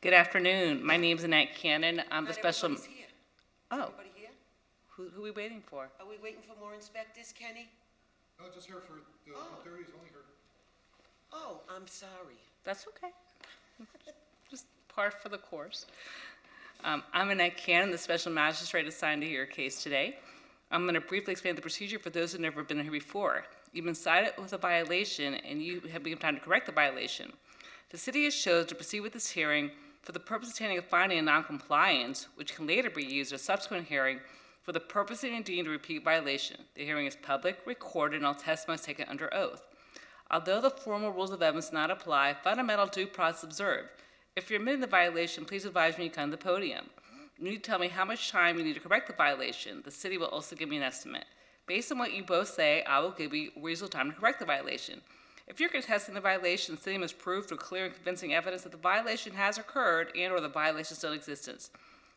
Good afternoon. My name's Annette Cannon. I'm the Not special. everybody's here. Is Oh, everybody here? who are we waiting for? Are we waiting for more inspectors, Kenny? No, just here for the 30s, only here. Oh, I'm sorry. That's okay. Just par for the course. I'm Annette Cannon, the special magistrate assigned to your case today. I'm going to briefly explain the procedure for those who've never been here before. You've been cited with a violation, and you have given time to correct the violation. The city has chosen to proceed with this hearing for the purpose of obtaining a finding of noncompliance, which can later be used as a subsequent hearing for the purpose of deemed a repeat violation. The hearing is public, recorded, and all testimony is taken under oath. Although the formal rules of evidence do not apply, fundamental due process observed. If you're admitting the violation, please advise me when you come to the podium. You need to tell me how much time you need to correct the violation. The city will also give me an estimate. Based on what you both say, I will give you reasonable time to correct the violation. If you're contesting the violation, the city must prove through clear and convincing evidence that the violation has occurred and or the violation is still in existence.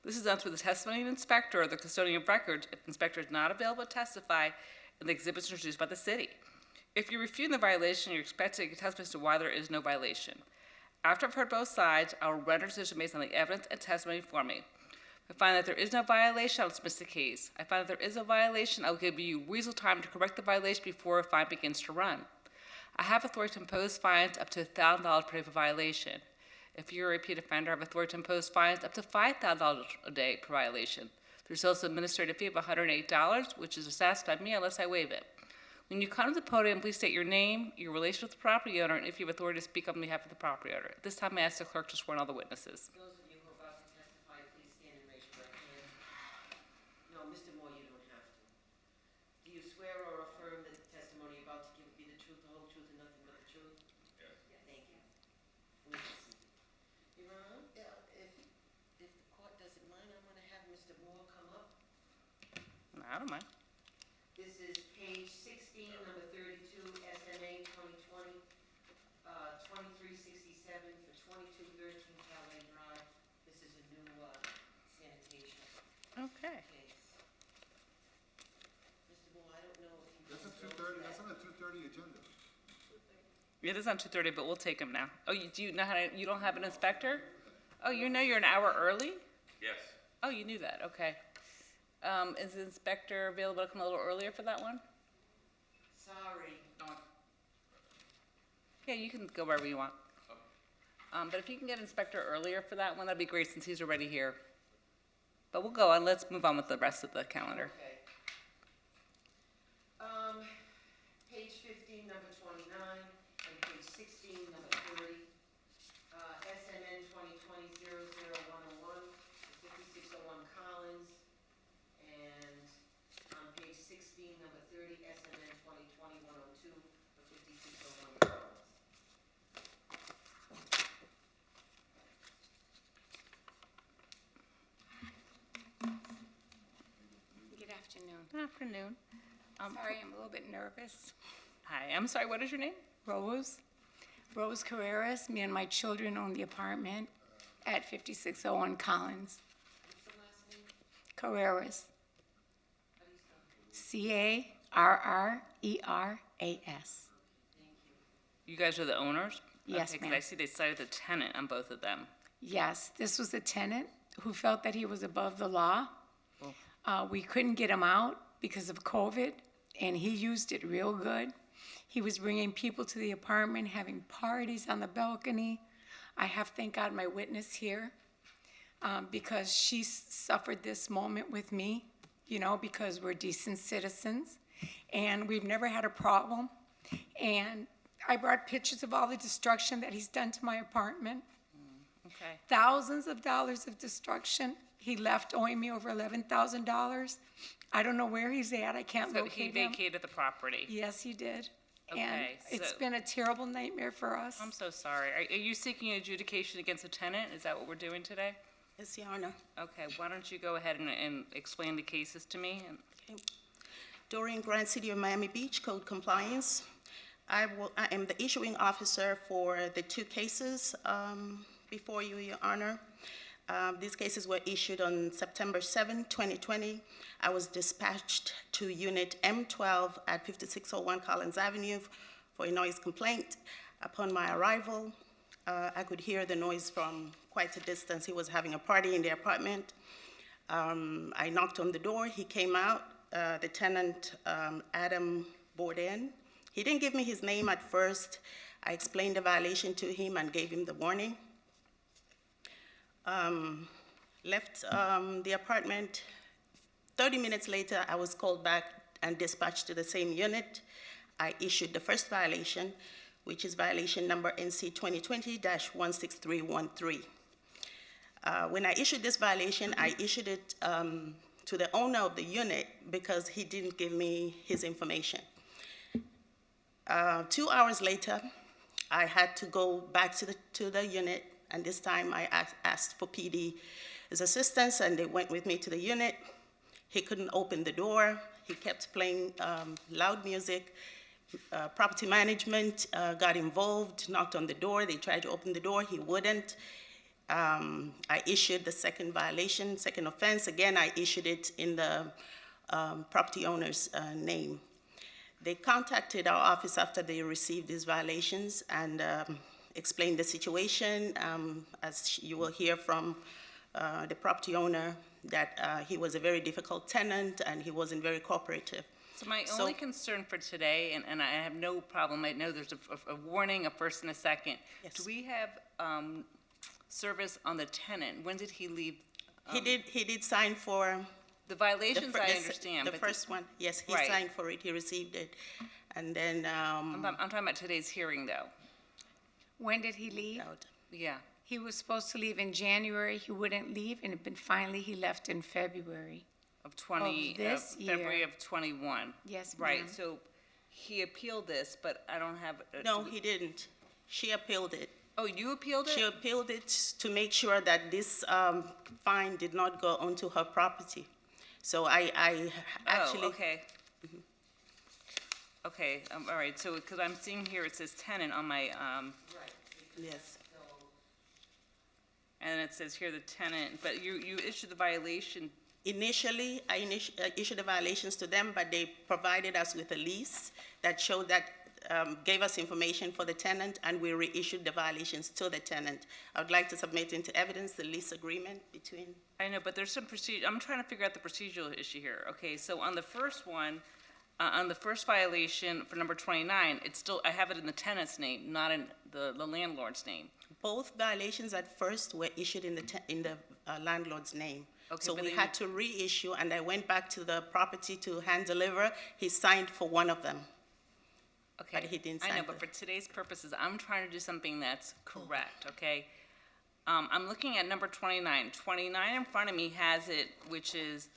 This is done through the testimony of the inspector or the custodian of records if the inspector is not available to testify and the exhibits introduced by the city. If you're refuting the violation, you're expected to testify as to why there is no violation. After I've heard both sides, I will render a decision based on the evidence and testimony before me. If I find that there is no violation, I'll dismiss the case. If I find that there is a violation, I'll give you reasonable time to correct the violation before a fine begins to run. I have authority to impose fines up to $1,000 per day for violation. If you're a repeat offender, I have authority to impose fines up to $5,000 a day per violation. There's also an administrative fee of $108, which is assessed by me unless I waive it. When you come to the podium, please state your name, your relation with the property owner, and if you have authority to speak on behalf of the property owner. At this time, I ask the clerk to swear in all the witnesses. Those of you who are about to testify, please stand and raise your right hand. No, Mr. Moore, you don't have to. Do you swear or affirm that the testimony you're about to give will be the truth, the whole truth, and nothing but the truth? Yes. Yeah, thank you. Please be seated. Your Honor, if the court doesn't mind, I'm going to have Mr. Moore come up. I don't mind. This is page 16, number 32, SMA 2020, 2367 for 2213 Calais Drive. This is a new sanitation Okay. case. Mr. Moore, I don't know if you... That's at 2:30, that's on the 2:30 agenda. It is on 2:30, but we'll take them now. Oh, do you know how to, you don't have an inspector? Oh, you know you're an hour early? Yes. Oh, you knew that, okay. Is the inspector available to come a little earlier for that one? Sorry. Yeah, you can go wherever you want. But if you can get inspector earlier for that one, that'd be great since he's already here. But we'll go on, let's move on with the rest of the calendar. Okay. Page 15, number 29, and page 16, number 30. SMN 2020-00101, 5601 Collins. And on page 16, number 30, SMN 2020-102, for 5601 Collins. Good afternoon. Good afternoon. Sorry, I'm a little bit nervous. Hi, I'm sorry, what is your name? Rose Carreras. Me and my children own the apartment at 5601 Collins. What's the last name? Carreras. How do you spell it? Carreras. Thank you. You guys are the owners? Yes, Okay, 'cause ma'am. I see they cited the tenant on both of them. Yes, this was a tenant who felt that he was above the law. Oh. We couldn't get him out because of COVID, and he used it real good. He was bringing people to the apartment, having parties on the balcony. I have, thank God, my witness here because she suffered this moment with me, you know, because we're decent citizens, and we've never had a problem. And I brought pictures of all the destruction that he's done to my apartment. Okay. Thousands of dollars of destruction. He left owing me over $11,000. I don't know where he's at. I can't So he locate him. vacated the property. Yes, he did. And Okay, it's so- been a terrible nightmare for us. I'm so sorry. Are you seeking adjudication against a tenant? Is that what we're doing today? Yes, Your Honor. Okay, why don't you go ahead and explain the cases to me? Okay. During Grand City of Miami Beach Code compliance, I am the issuing officer for the two cases before you, Your Honor. These cases were issued on September 7, 2020. I was dispatched to Unit M12 at 5601 Collins Avenue for a noise complaint. Upon my arrival, I could hear the noise from quite a distance. He was having a party in the apartment. I knocked on the door. He came out. The tenant, Adam Borden. He didn't give me his name at first. I explained the violation to him and gave him the warning. Left the apartment. 30 minutes later, I was called back and dispatched to the same unit. I issued the first violation, which is violation number NC 2020-16313. When I issued this violation, I issued it to the owner of the unit because he didn't give me his information. 2 hours later, I had to go back to the unit, and this time I asked for PD's assistance, and they went with me to the unit. He couldn't open the door. He kept playing loud music. Property management got involved, knocked on the door. They tried to open the door. He wouldn't. I issued the second violation, second offense. Again, I issued it in the property owner's name. They contacted our office after they received these violations and explained the situation. As you will hear from the property owner, that he was a very difficult tenant and he wasn't very cooperative. So my only concern for today, and I have no problem, I know there's a warning, a first and a second. Yes. Do we have service on the tenant? When did he leave? He did sign for The violations, I the understand. but first one. Yes, he Right. signed for it, he received it. And then, I'm talking about today's hearing, though. When did he leave? Yeah. He was supposed to leave in January. He wouldn't leave, and finally he left in February. Of 20, this February year. of 21. Yes, Right, ma'am. so he appealed this, but I don't have. no, he didn't. She appealed it. Oh, you appealed She it? appealed it to make sure that this fine did not go onto her property. So I actually. Oh, okay. Okay, all right, so, because I'm seeing here, it says tenant on my, Yes. and it says here the tenant, but you issued the violation. Initially, I issued the violations to them, but they provided us with a lease that showed that, gave us information for the tenant, and we reissued the violations to the tenant. I would like to submit into evidence the lease agreement between. I know, but there's some procedure, I'm trying to figure out the procedural issue here. Okay, so on the first one, on the first violation for number 29, it's still, I have it in the tenant's name, not in the landlord's name. Both violations at first were issued in the landlord's name. Okay, So but we then had to reissue, and I went back to the property to hand deliver. He signed for one of them. Okay. But he didn't I know, sign but the- for today's purposes, I'm trying to do something that's correct, okay? I'm looking at number 29. 29 in front of me has it, which is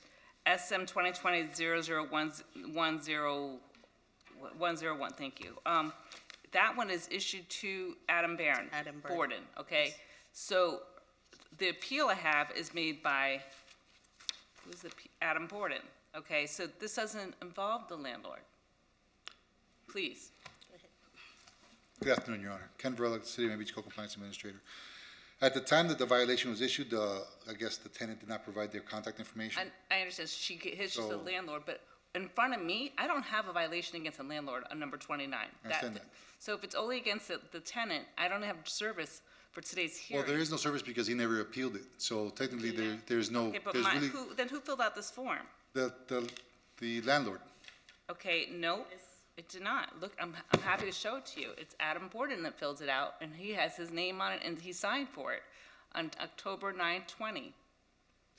SM 2020-0010101, thank you. That one is issued to Adam Barron. Adam Barron. Borden, okay? So the appeal I have is made by, who's Adam Borden, okay? So this doesn't involve the landlord. Please. Good afternoon, Your Honor. Ken Varela, City of Miami Beach Co-Compliance Administrator. At the time that the violation was issued, I guess the tenant did not provide their contact information. I understand, she's just a So- landlord, but in front of me, I don't have a violation against a landlord on number 29. I understand that. So if it's only against the tenant, I don't have service for today's Well, hearing. there is no service because he never appealed it. So technically, there's no, Okay, but there's really, then who filled out this form? the landlord. Okay, no, it did not. Look, I'm happy to show it to you. It's Adam Borden that fills it out, and he has his name on it, and he signed for it on October 9, 20.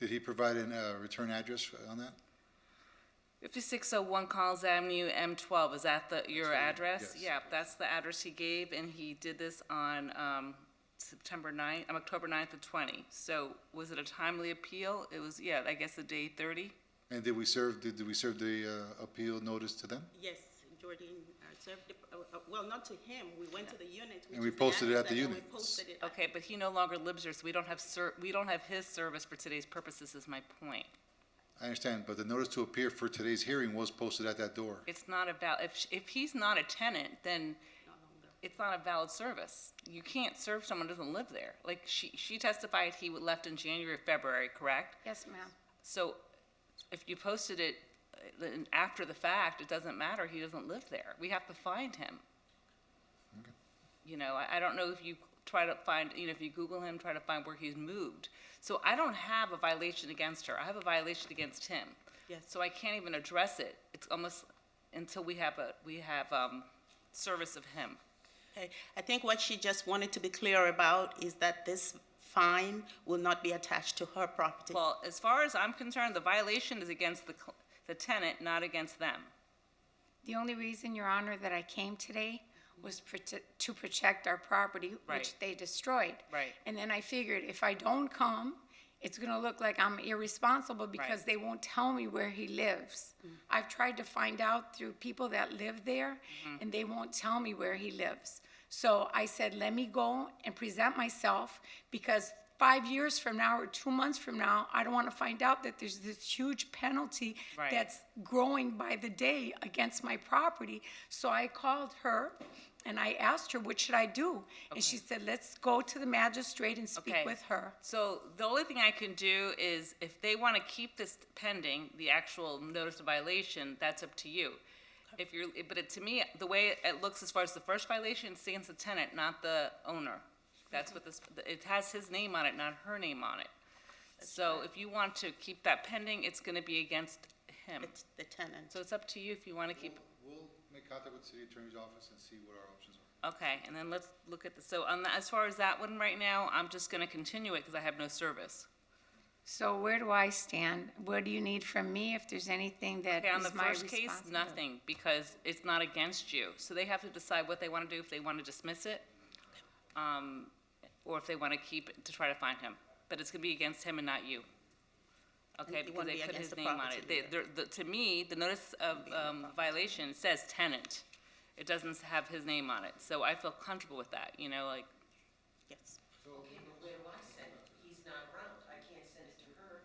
Did he provide a return address on that? 5601 Collins Avenue, M12, is that your address? Yes. Yeah, that's the address he gave, and he did this on October 9th of 20. So was it a timely appeal? It was, yeah, I guess the day 30? And did we serve the appeal notice to them? Yes, Jordan served, well, not to him. We went to the unit. And we which is posted it at address, the and then unit. we posted it. Okay, but he no longer lives there, so we don't have his service for today's purposes, is my point. I understand, but the notice to appear for today's hearing was posted at that door. It's not about, if he's not a tenant, then it's not a valid service. You can't serve someone who doesn't live there. Like, she testified he left in January, February, correct? Yes, ma'am. So if you posted it after the fact, it doesn't matter, he doesn't live there. We have to find him. You know, I don't know if you try to find, if you Google him, try to find where he's moved. So I don't have a violation against her. I have a violation against him. Yes. So I can't even address it. It's almost until we have service of him. Okay, I think what she just wanted to be clear about is that this fine will not be attached to her property. Well, as far as I'm concerned, the violation is against the tenant, not against them. The only reason, Your Honor, that I came today was to protect our property, Right. which they destroyed. Right. And then I figured if I don't come, it's gonna look like I'm irresponsible because Right. they won't tell me where he lives. I've tried to find out through people that live there, and they won't tell me where he lives. So I said, let me go and present myself, because 5 years from now or 2 months from now, I don't want to find out that there's this huge penalty Right. that's growing by the day against my property. So I called her and I asked her, what should I do? And she said, let's go to the magistrate and speak Okay. with her. So the only thing I can do is, if they want to keep this pending, the actual notice of violation, that's up to you. To me, the way it looks as far as the first violation, it's against the tenant, not the owner. That's what it has his name on it, not her name on it. So if you want to keep that pending, it's going to be against him. It's the tenant. So it's up to you if you want to keep. We'll make contact with the city attorney's office and see what our options are. Okay, and then let's look at so as far as that one right now, I'm just going to continue it because I have no service. So where do I stand? What do you need from me if there's anything that Okay, on the is my first case, responsibility? nothing, because it's not against you. So they have to decide what they want to do, if they want to dismiss it, or if they want to keep it to try to find him. But it's going to be against him and not you. Okay, it because won't they be put against his the name on property it. To me, the notice of violation says tenant. It doesn't have his name on it. So I feel comfortable with that, Yes. Okay, but where do I send it? He's not around. I can't send it to her.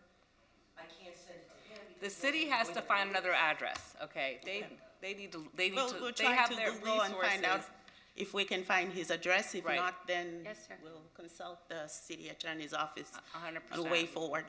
I can't send it to him. The because city nobody's has going to find another address, okay? They need to, We'll they try have to their Google and find out resources. if we can find his address. If Right. not, then Yes, sir. we'll consult the city attorney's office 100%. on the way forward.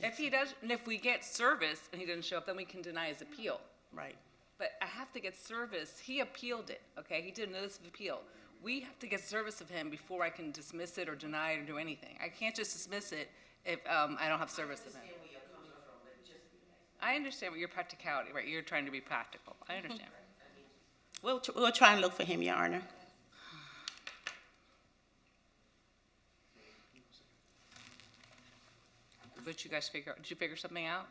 If he does, and if we get service and he doesn't show up, then we can deny his appeal. Right. But I have to get service. He appealed it, okay? He did a notice of appeal. We have to get service of him before I can dismiss it or deny it or do anything. I can't just dismiss it if I don't have service of him. where you're coming from, but just, I understand what your practicality, right? You're trying to be practical. I understand. We'll try and look for him, Your Honor. But did you figure something out?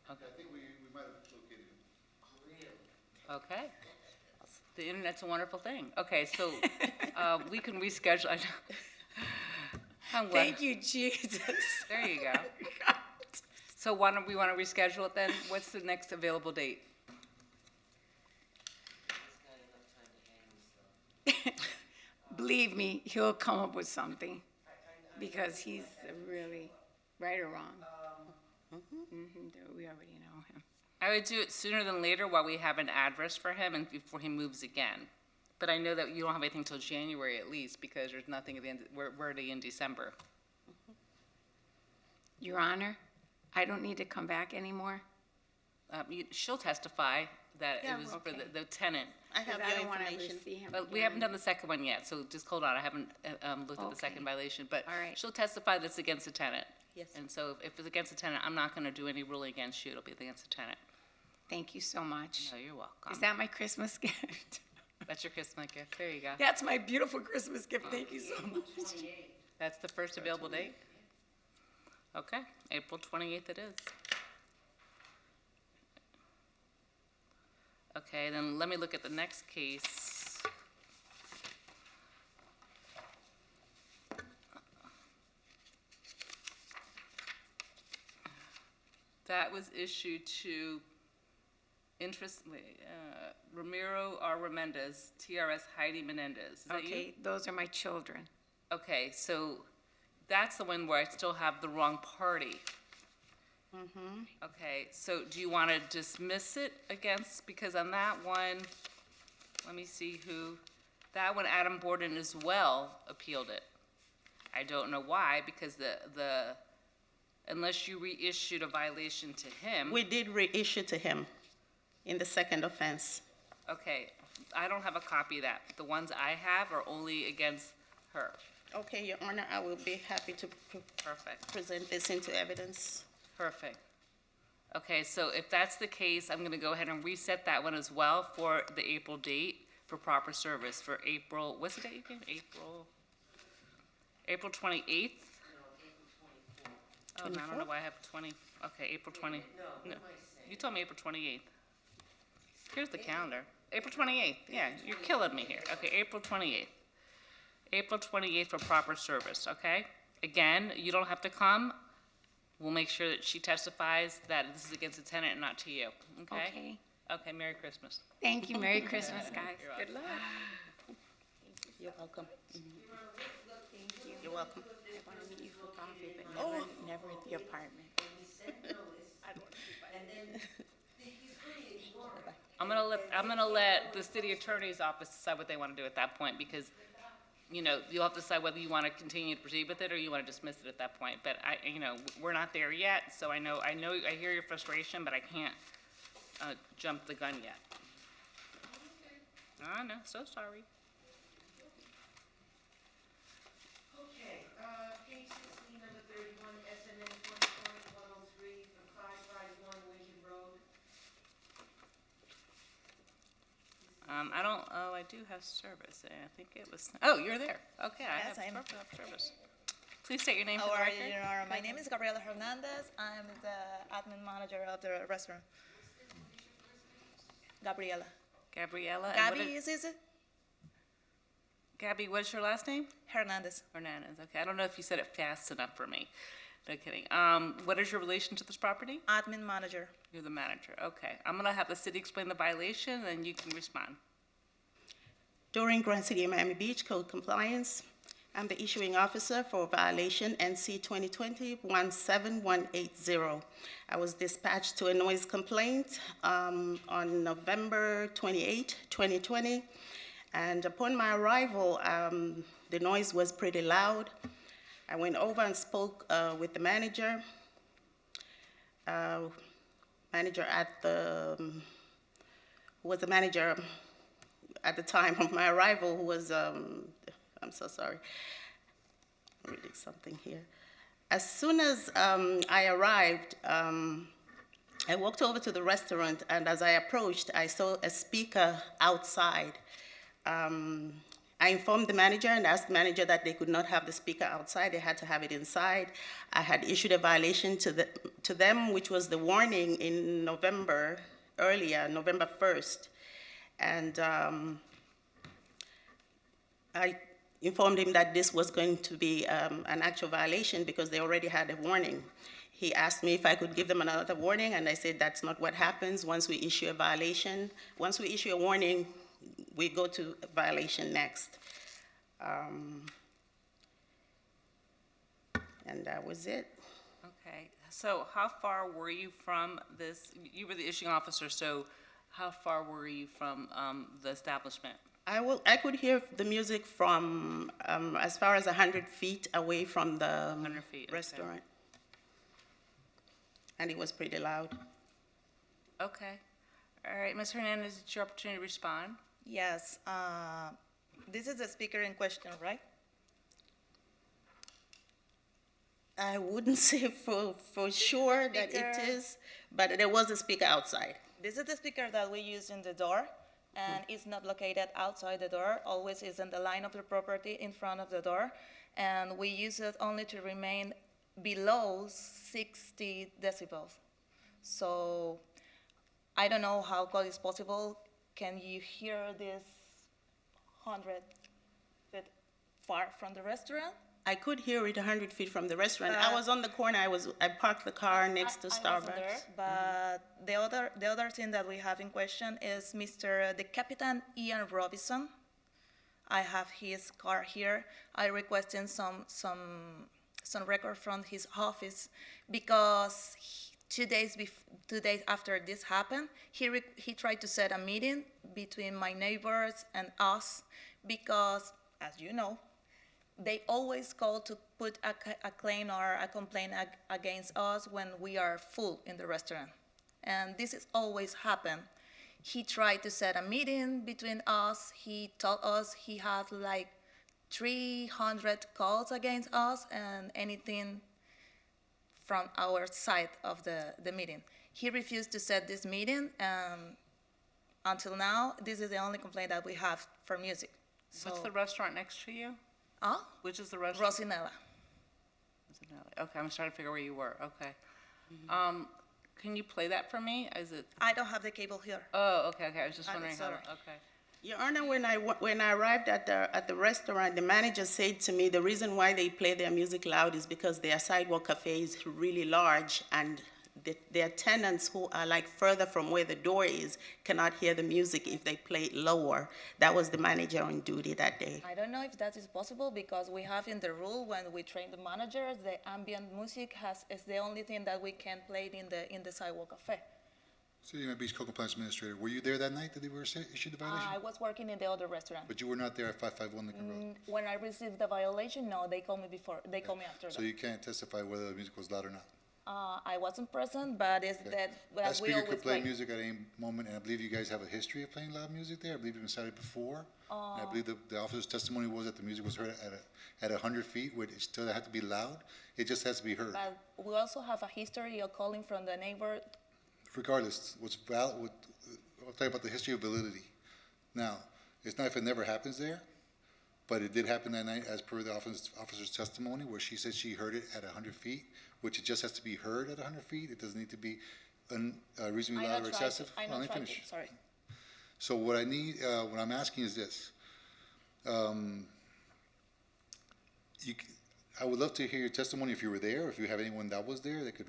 I think we might have located him. Okay. The internet's a wonderful thing. Okay, so we can reschedule. I'm glad. Thank you, Jesus. There you go. So why don't we want to reschedule it then? What's the next available date? Believe me, he'll come up with something, because he's really, right or wrong. We already know him. I would do it sooner than later while we have an address for him and before he moves again. But I know that you don't have anything till January at least, because there's nothing at the end, we're already in December. Your Honor, I don't need to come back anymore? She'll testify that Yeah, it was for okay. the tenant. I have Because I your don't want to ever information. see him But we again. haven't done the second one yet, so just hold on. I haven't looked at the Okay. second violation. But All right. she'll testify that it's against the tenant. Yes. And so if it's against the tenant, I'm not going to do any ruling against you. It'll be against the tenant. Thank you so much. No, you're welcome. Is that my Christmas gift? That's your Christmas gift. There you go. That's my beautiful Christmas gift. Thank you so much. That's the first available date? Okay, April 28th it is. Okay, then let me look at the next case. That was issued to Ramiro R. Remendez, TRS Heidi Menendez. Is that you? Okay, those are my children. Okay, so that's the one where I still have the wrong party. Okay, so do you want to dismiss it against, because on that one, let me see that one, Adam Borden as well appealed it. I don't know why, because unless you reissued a violation to him. We did reissue to him in the second offense. Okay, I don't have a copy of that. The ones I have are only against her. Okay, Your Honor, I will be happy to Perfect, present this into evidence. perfect. Okay, so if that's the case, I'm gonna go ahead and reset that one as well for the April date for proper service for April, what's the date again? April 28th? Oh, no, I don't know why I have 20, okay, April 20, no. You told me April 28th. Here's the calendar. April 28th, yeah, you're killing me here. Okay, April 28th. April 28th for proper service, okay? Again, you don't have to come. We'll make sure that she testifies that this is against the tenant and not to you, okay? Okay. Okay, Merry Christmas. Thank you. Merry Christmas, guys. Good luck. You're welcome. You're welcome. I want to meet you for coffee, but never at the apartment. I'm gonna let the city attorney's office decide what they want to do at that point, because, you know, you'll have to decide whether you want to continue to proceed with it or you want to dismiss it at that point. But we're not there yet, so I hear your frustration, but I can't jump the gun yet. I know, so sorry. Okay, page 16, number 31, SNN 2020-103 for 551 Lincoln Road. I do have service. I think it was, oh, you're there. Okay, I Yes, have I'm- perfect service. Please state your name for How the are record. you, Your Honor? My name is Gabriela Hernandez. I'm the admin manager of the restaurant. Gabriela. Gabriela. and what Gabby, is- is it? Gabby, what's your last name? Hernandez. Hernandez. Okay, I don't know if you said it fast enough for me. No kidding. What is your relation to this property? Admin manager. You're the manager. Okay. I'm gonna have the city explain the violation, and you can respond. During Grand City of Miami Beach Code compliance, I'm the issuing officer for violation NC 2020-17180. I was dispatched to a noise complaint on November 28, 2020, and upon my arrival, the noise was pretty loud. I went over and spoke with the manager. Manager at the, who was the manager at the time of my arrival, who was, I'm so sorry, I'm reading something here. As soon as I arrived, I walked over to the restaurant, and as I approached, I saw a speaker outside. I informed the manager and asked the manager that they could not have the speaker outside, they had to have it inside. I had issued a violation to them, which was the warning in November, earlier, November 1st. And I informed him that this was going to be an actual violation because they already had a warning. He asked me if I could give them another warning, and I said that's not what happens once we issue a violation. Once we issue a warning, we go to a violation next. And that was it. Okay. So how far were you from this? You were the issuing officer, so how far were you from the establishment? I could hear the music from as far as 100 feet away from the 100 feet, okay. restaurant. And it was pretty loud. Okay. All right, Ms. Hernandez, it's your opportunity to respond. Yes. This is the speaker in question, right? I wouldn't say for sure that it Speaker. is, but there was a speaker outside. This is the speaker that we use in the door, and it's not located outside the door. Always is in the line of the property in front of the door, and we use it only to remain below 60 decibels. So I don't know how close it's possible. Can you hear this 100 feet far from the restaurant? I could hear it 100 feet from the restaurant. I But- was on the corner. I parked the car next to I wasn't there, Starbucks. but the other thing that we have in question is the Captain Ian Robinson. I have his car here. I requested some record from his office because 2 days after this happened, he tried to set a meeting between my neighbors and us because, as you know, they always call to put a claim or a complaint against us when we are full in the restaurant. And this has always happened. He tried to set a meeting between us. He told us he had like 300 calls against us and anything from our side of the meeting. He refused to set this meeting, and until now, this is the only complaint that we have for music. What's So, the restaurant next to you? Which is the restaurant? Rosinella. Okay, I'm just trying to figure where you were, okay. Can you play that for me? Is it, I don't have the cable here. oh, okay, I was just wondering how, sorry. okay. Your Honor, when I arrived at the restaurant, the manager said to me the reason why they play their music loud is because their sidewalk cafe is really large, and their tenants who are like further from where the door is cannot hear the music if they play it lower. That was the manager on duty that day. I don't know if that is possible because we have in the rule when we train the managers, the ambient music is the only thing that we can play in the sidewalk cafe. City of Miami Beach Code Compliance Administrator, were you there that night that they were issued the violation? I was working in the other restaurant. But you were not there at 551 Lincoln Road? When I received the violation, no, they called me before. They called me after So that. you can't testify whether the music was loud or not? I wasn't present, but it's Okay. that That we speaker always could play play. music at any moment, and I believe you guys have a history of playing loud music there. I believe you've been cited before. And I believe the officer's testimony was that the music was heard at 100 feet, where it still had to be loud. It just has to be heard. But we also have a history of calling from the neighbor. Regardless, what's valid, I'll tell you about the history of validity. Now, it's not if it never happens there, but it did happen that night as per the officer's testimony, where she said she heard it at 100 feet, which it just has to be heard at 100 feet. It doesn't need to be reasonably loud or excessive. I Let know me tried to, finish. sorry. So what I need, what I'm asking is this. I would love to hear your testimony if you were there, if you have anyone that was there that could,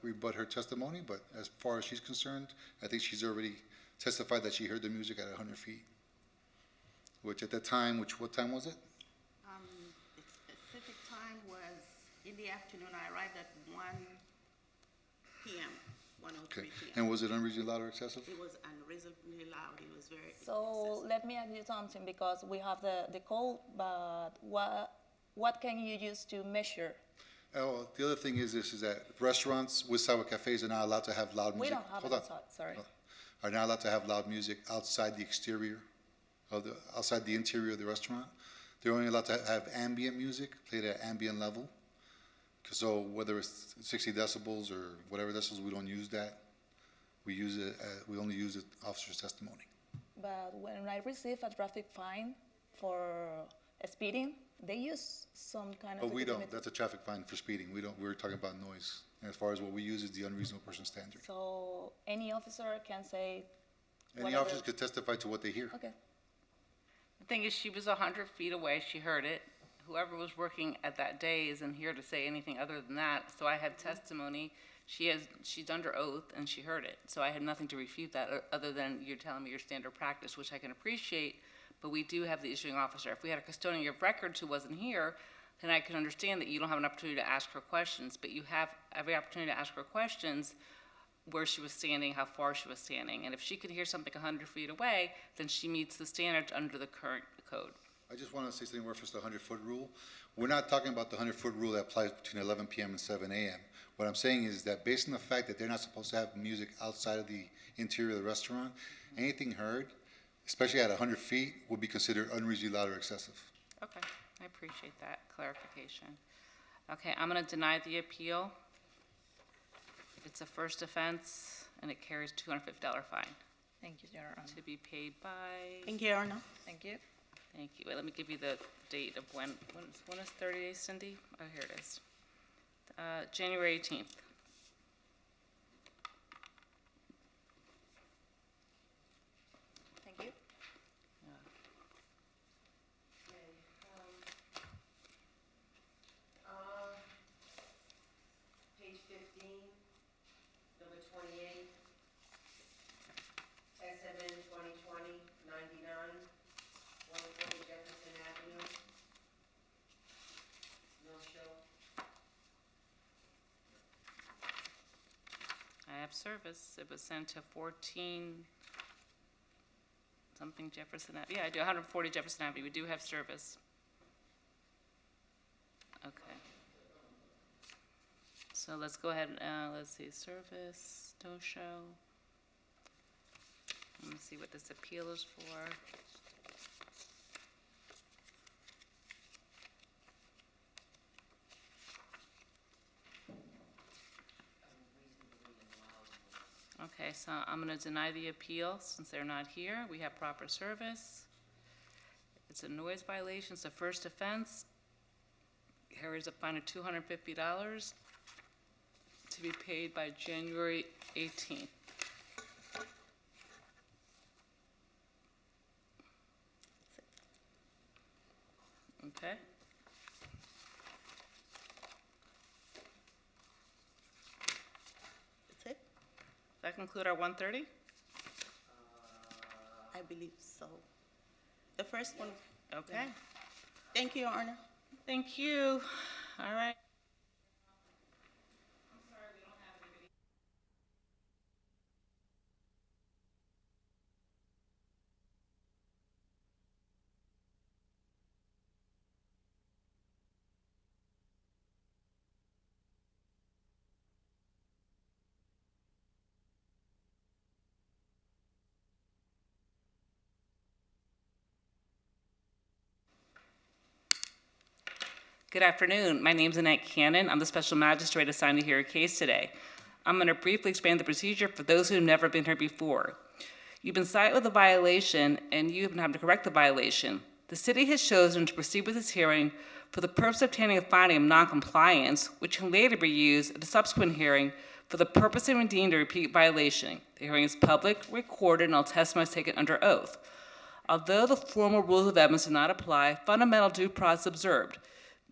rebut her testimony, but as far as she's concerned, I think she's already testified that she heard the music at 100 feet, which at that time, what time was it? The specific time was in the afternoon. I arrived at 1 p.m., 1:03 Okay. p.m. And was it unreasonably loud or excessive? It was unreasonably loud. It was very So excessive. let me ask you something because we have the code, but what can you use to measure? Oh, the other thing is this, is that restaurants with sidewalk cafes are not allowed to have loud We music. don't have Hold it on. outside, sorry. Are not allowed to have loud music outside the exterior outside the interior of the restaurant. They're only allowed to have ambient music played at ambient level. So whether it's 60 decibels or whatever decibels, we don't use that. We only use the officer's testimony. But when I receive a traffic fine for speeding, they use some kind of. But we don't, limit. that's a traffic fine for speeding. We're talking about noise. And as far as what we use is the unreasonable person standard. So any officer can say. Any whatever- officers could testify to what they hear. Okay. The thing is, she was 100 feet away, she heard it. Whoever was working at that day isn't here to say anything other than that, so I have testimony. She's under oath, and she heard it, so I had nothing to refute that, other than you're telling me your standard practice, which I can appreciate, but we do have the issuing officer. If we had a custodian of records who wasn't here, then I could understand that you don't have an opportunity to ask her questions, but you have every opportunity to ask her questions, where she was standing, how far she was standing, and if she could hear something 100 feet away, then she meets the standards under the current code. I just want to say something in reference to the 100-foot rule. We're not talking about the 100-foot rule that applies between 11 p.m. and 7 a.m. What I'm saying is that based on the fact that they're not supposed to have music outside of the interior of the restaurant, anything heard, especially at 100 feet, would be considered unreasonably loud or excessive. Okay, I appreciate that clarification. Okay, I'm gonna deny the appeal. It's a first offense, and it carries $250 fine Thank you, Your Honor. to be paid by, Thank you, Your Honor. Thank you. thank you, wait, let me give you the date of when is 30 days, Cindy? Oh, here it is. January 18th. Thank you. Page 15, number 28, SMN 2020, 99, 140 Jefferson Avenue. No show. I have service. It was sent to 14 something Jefferson Ave. Yeah, I do, 140 Jefferson Avenue. We do have service. Okay. So let's go ahead, let's see, service, no show. Let me see what this appeal is for. Okay, so I'm going to deny the appeal since they're not here. We have proper service. It's a noise violation. It's a first offense. Carries a fine of $250 to be paid by January 18th. Okay? That's it? Does that conclude our 1:30? I believe so. The first one. Okay. Thank you, Your Honor. Thank you. All right. Good afternoon. My name is Annette Cannon. I'm the special magistrate assigned to hear a case today. I'm going to briefly explain the procedure for those who have never been here before. You've been cited with a violation, and you have been having to correct the violation. The city has chosen to proceed with this hearing for the purpose of obtaining a finding of noncompliance, which can later be used at a subsequent hearing for the purpose of redeeming a repeat violation. The hearing is public, recorded, and all testimony is taken under oath. Although the formal rules of evidence do not apply, fundamental due process is observed.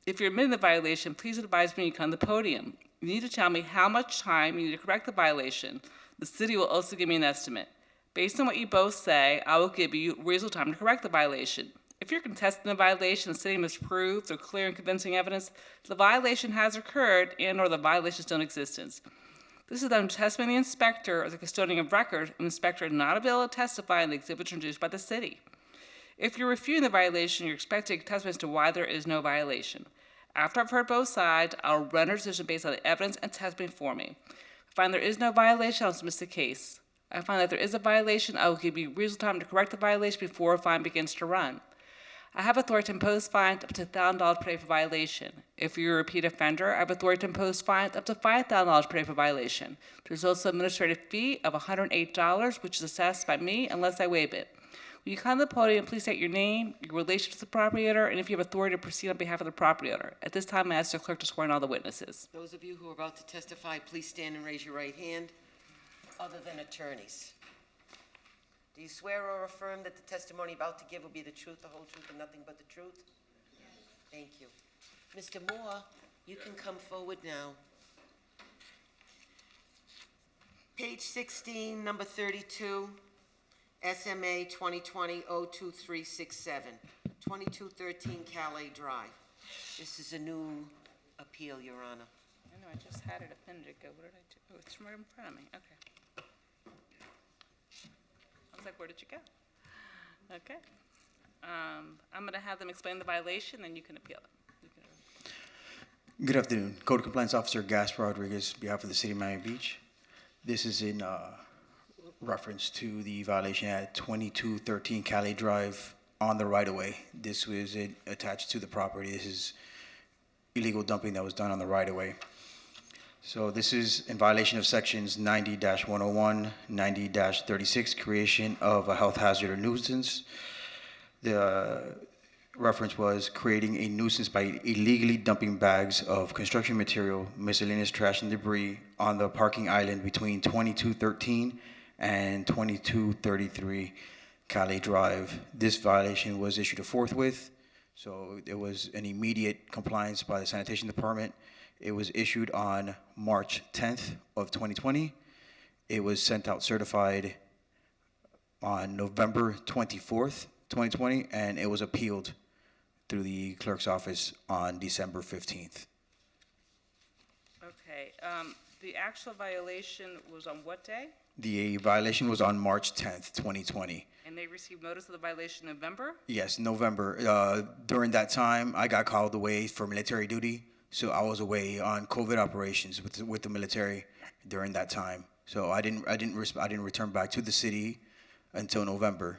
If you're admitting the violation, please advise me when you come to the podium. You need to tell me how much time you need to correct the violation. The city will also give me an estimate. Based on what you both say, I will give you reasonable time to correct the violation. If you're contesting the violation, the city must prove through clear and convincing evidence the violation has occurred and or the violation is still in existence. This is done testimony of the inspector or the custodian of record, and the inspector is not available to testify in the exhibits introduced by the city. If you're refuting the violation, you're expected to testify as to why there is no violation. After I've heard both sides, I'll render a decision based on the evidence and testimony for me. If I find there is no violation, I'll dismiss the case. If I find that there is a violation, I will give you reasonable time to correct the violation before a fine begins to run. I have authority to impose fines up to $1,000 per day for violation. If you're a repeat offender, I have authority to impose fines up to $5,000 per day for violation. There's also an administrative fee of $108, which is assessed by me unless I waive it. When you come to the podium, please state your name, your relationship to the property owner, and if you have authority to proceed on behalf of the property owner. At this time, I ask the clerk to swear in all the witnesses. Those of you who are about to testify, please stand and raise your right hand, other than attorneys. Do you swear or affirm that the testimony about to give will be the truth, the whole truth, and nothing but the truth? Yes. Thank you. Mr. Moore, you can come forward now. Page 16, number 32, SMA 2020-02367, 2213 Calais Drive. This is a new appeal, Your Honor. I know, I just had it a minute ago. What did I do? Oh, it's right in front of me. Okay. I was like, where did you go? Okay. I'm going to have them explain the violation, and you can appeal it. Good afternoon. Code Compliance Officer Gaspar Rodriguez, on behalf of the City of Miami Beach. This is in reference to the violation at 2213 Calais Drive on the right-of-way. This was attached to the property. This is illegal dumping that was done on the right-of-way. So this is in violation of sections 90-101, 90-36, creation of a health hazard or nuisance. The reference was creating a nuisance by illegally dumping bags of construction material, miscellaneous trash and debris on the parking island between 2213 and 2233 Calais Drive. This violation was issued forthwith, so it was an immediate compliance by the sanitation department. It was issued on March 10th of 2020. It was sent out certified on November 24th, 2020, and it was appealed through the clerk's office on December 15th. Okay. The actual violation was on what day? The violation was on March 10th, 2020. And they received notice of the violation in November? Yes, November. During that time, I got called away for military duty, so I was away on COVID operations with the military during that time. So I didn't return back to the city until November.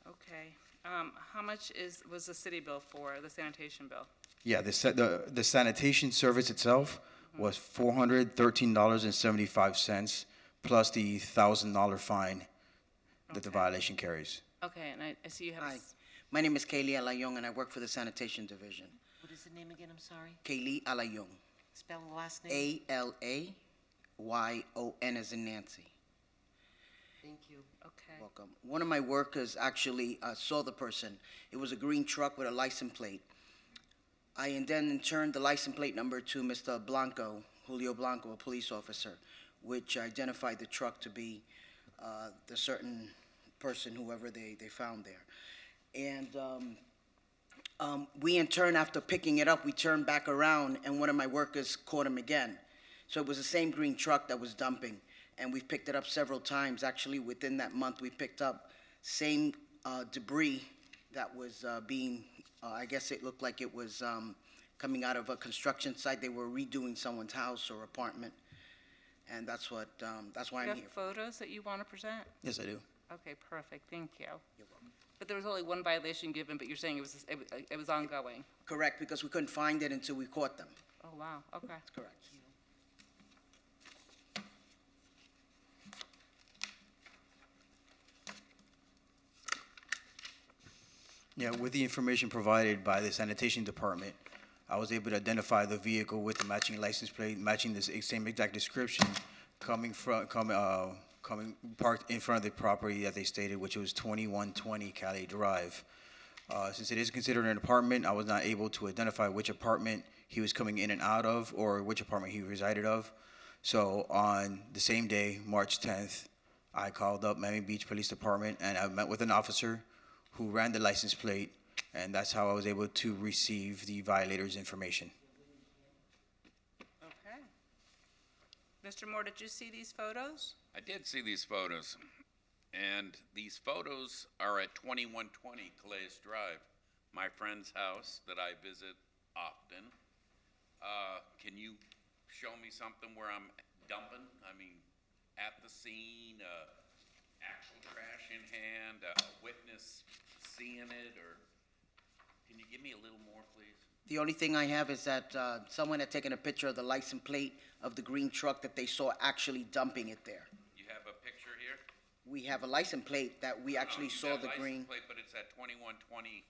Okay. How much was the city bill for, the sanitation bill? Yeah, the sanitation service itself was $413.75 plus the $1,000 fine that the Okay. violation carries. Okay, and I see you have, Hi, my name is Kaylee Alayong, and I work for the Sanitation Division. What is the name again, I'm sorry? Kaylee Alayong, Spell the last name? Alayon as in Nancy. Thank you. okay. Welcome. One of my workers actually saw the person. It was a green truck with a license plate. I then turned the license plate number to Mr. Blanco, Julio Blanco, a police officer, which identified the truck to be the certain person, whoever they found there. And we in turn, after picking it up, we turned back around and one of my workers caught him again. So it was the same green truck that was dumping, and we've picked it up several times. Actually, within that month, we picked up same debris that was being, I guess it looked like it was coming out of a construction site. They were redoing someone's house or apartment, and that's why Do I'm you have here. photos that you want to present? Yes, I do. Okay, perfect, thank you. You're welcome. But there was only one violation given, but you're saying it was ongoing? Correct, because we couldn't find it until we caught them. Oh, wow, okay. That's correct. Yeah, with the information provided by the sanitation department, I was able to identify the vehicle with the matching license plate, matching the same exact description, coming parked in front of the property that they stated, which was 2120 Cali Drive. Since it is considered an apartment, I was not able to identify which apartment he was coming in and out of or which apartment he resided of. So on the same day, March 10th, I called up Miami Beach Police Department and I met with an officer who ran the license plate, and that's how I was able to receive the violator's information. Okay. Mr. Moore, did you see these photos? I did see these photos, and these photos are at 2120 Calais Drive, my friend's house that I visit often. Can you show me something where I'm dumping? I mean, at the scene, actual trash in hand, a witness seeing it, or can you give me a little more, please? The only thing I have is that someone had taken a picture of the license plate of the green truck that they saw actually dumping it there. You have a picture here? We have a license plate that we actually You saw got the green. license plate, but it's at 2120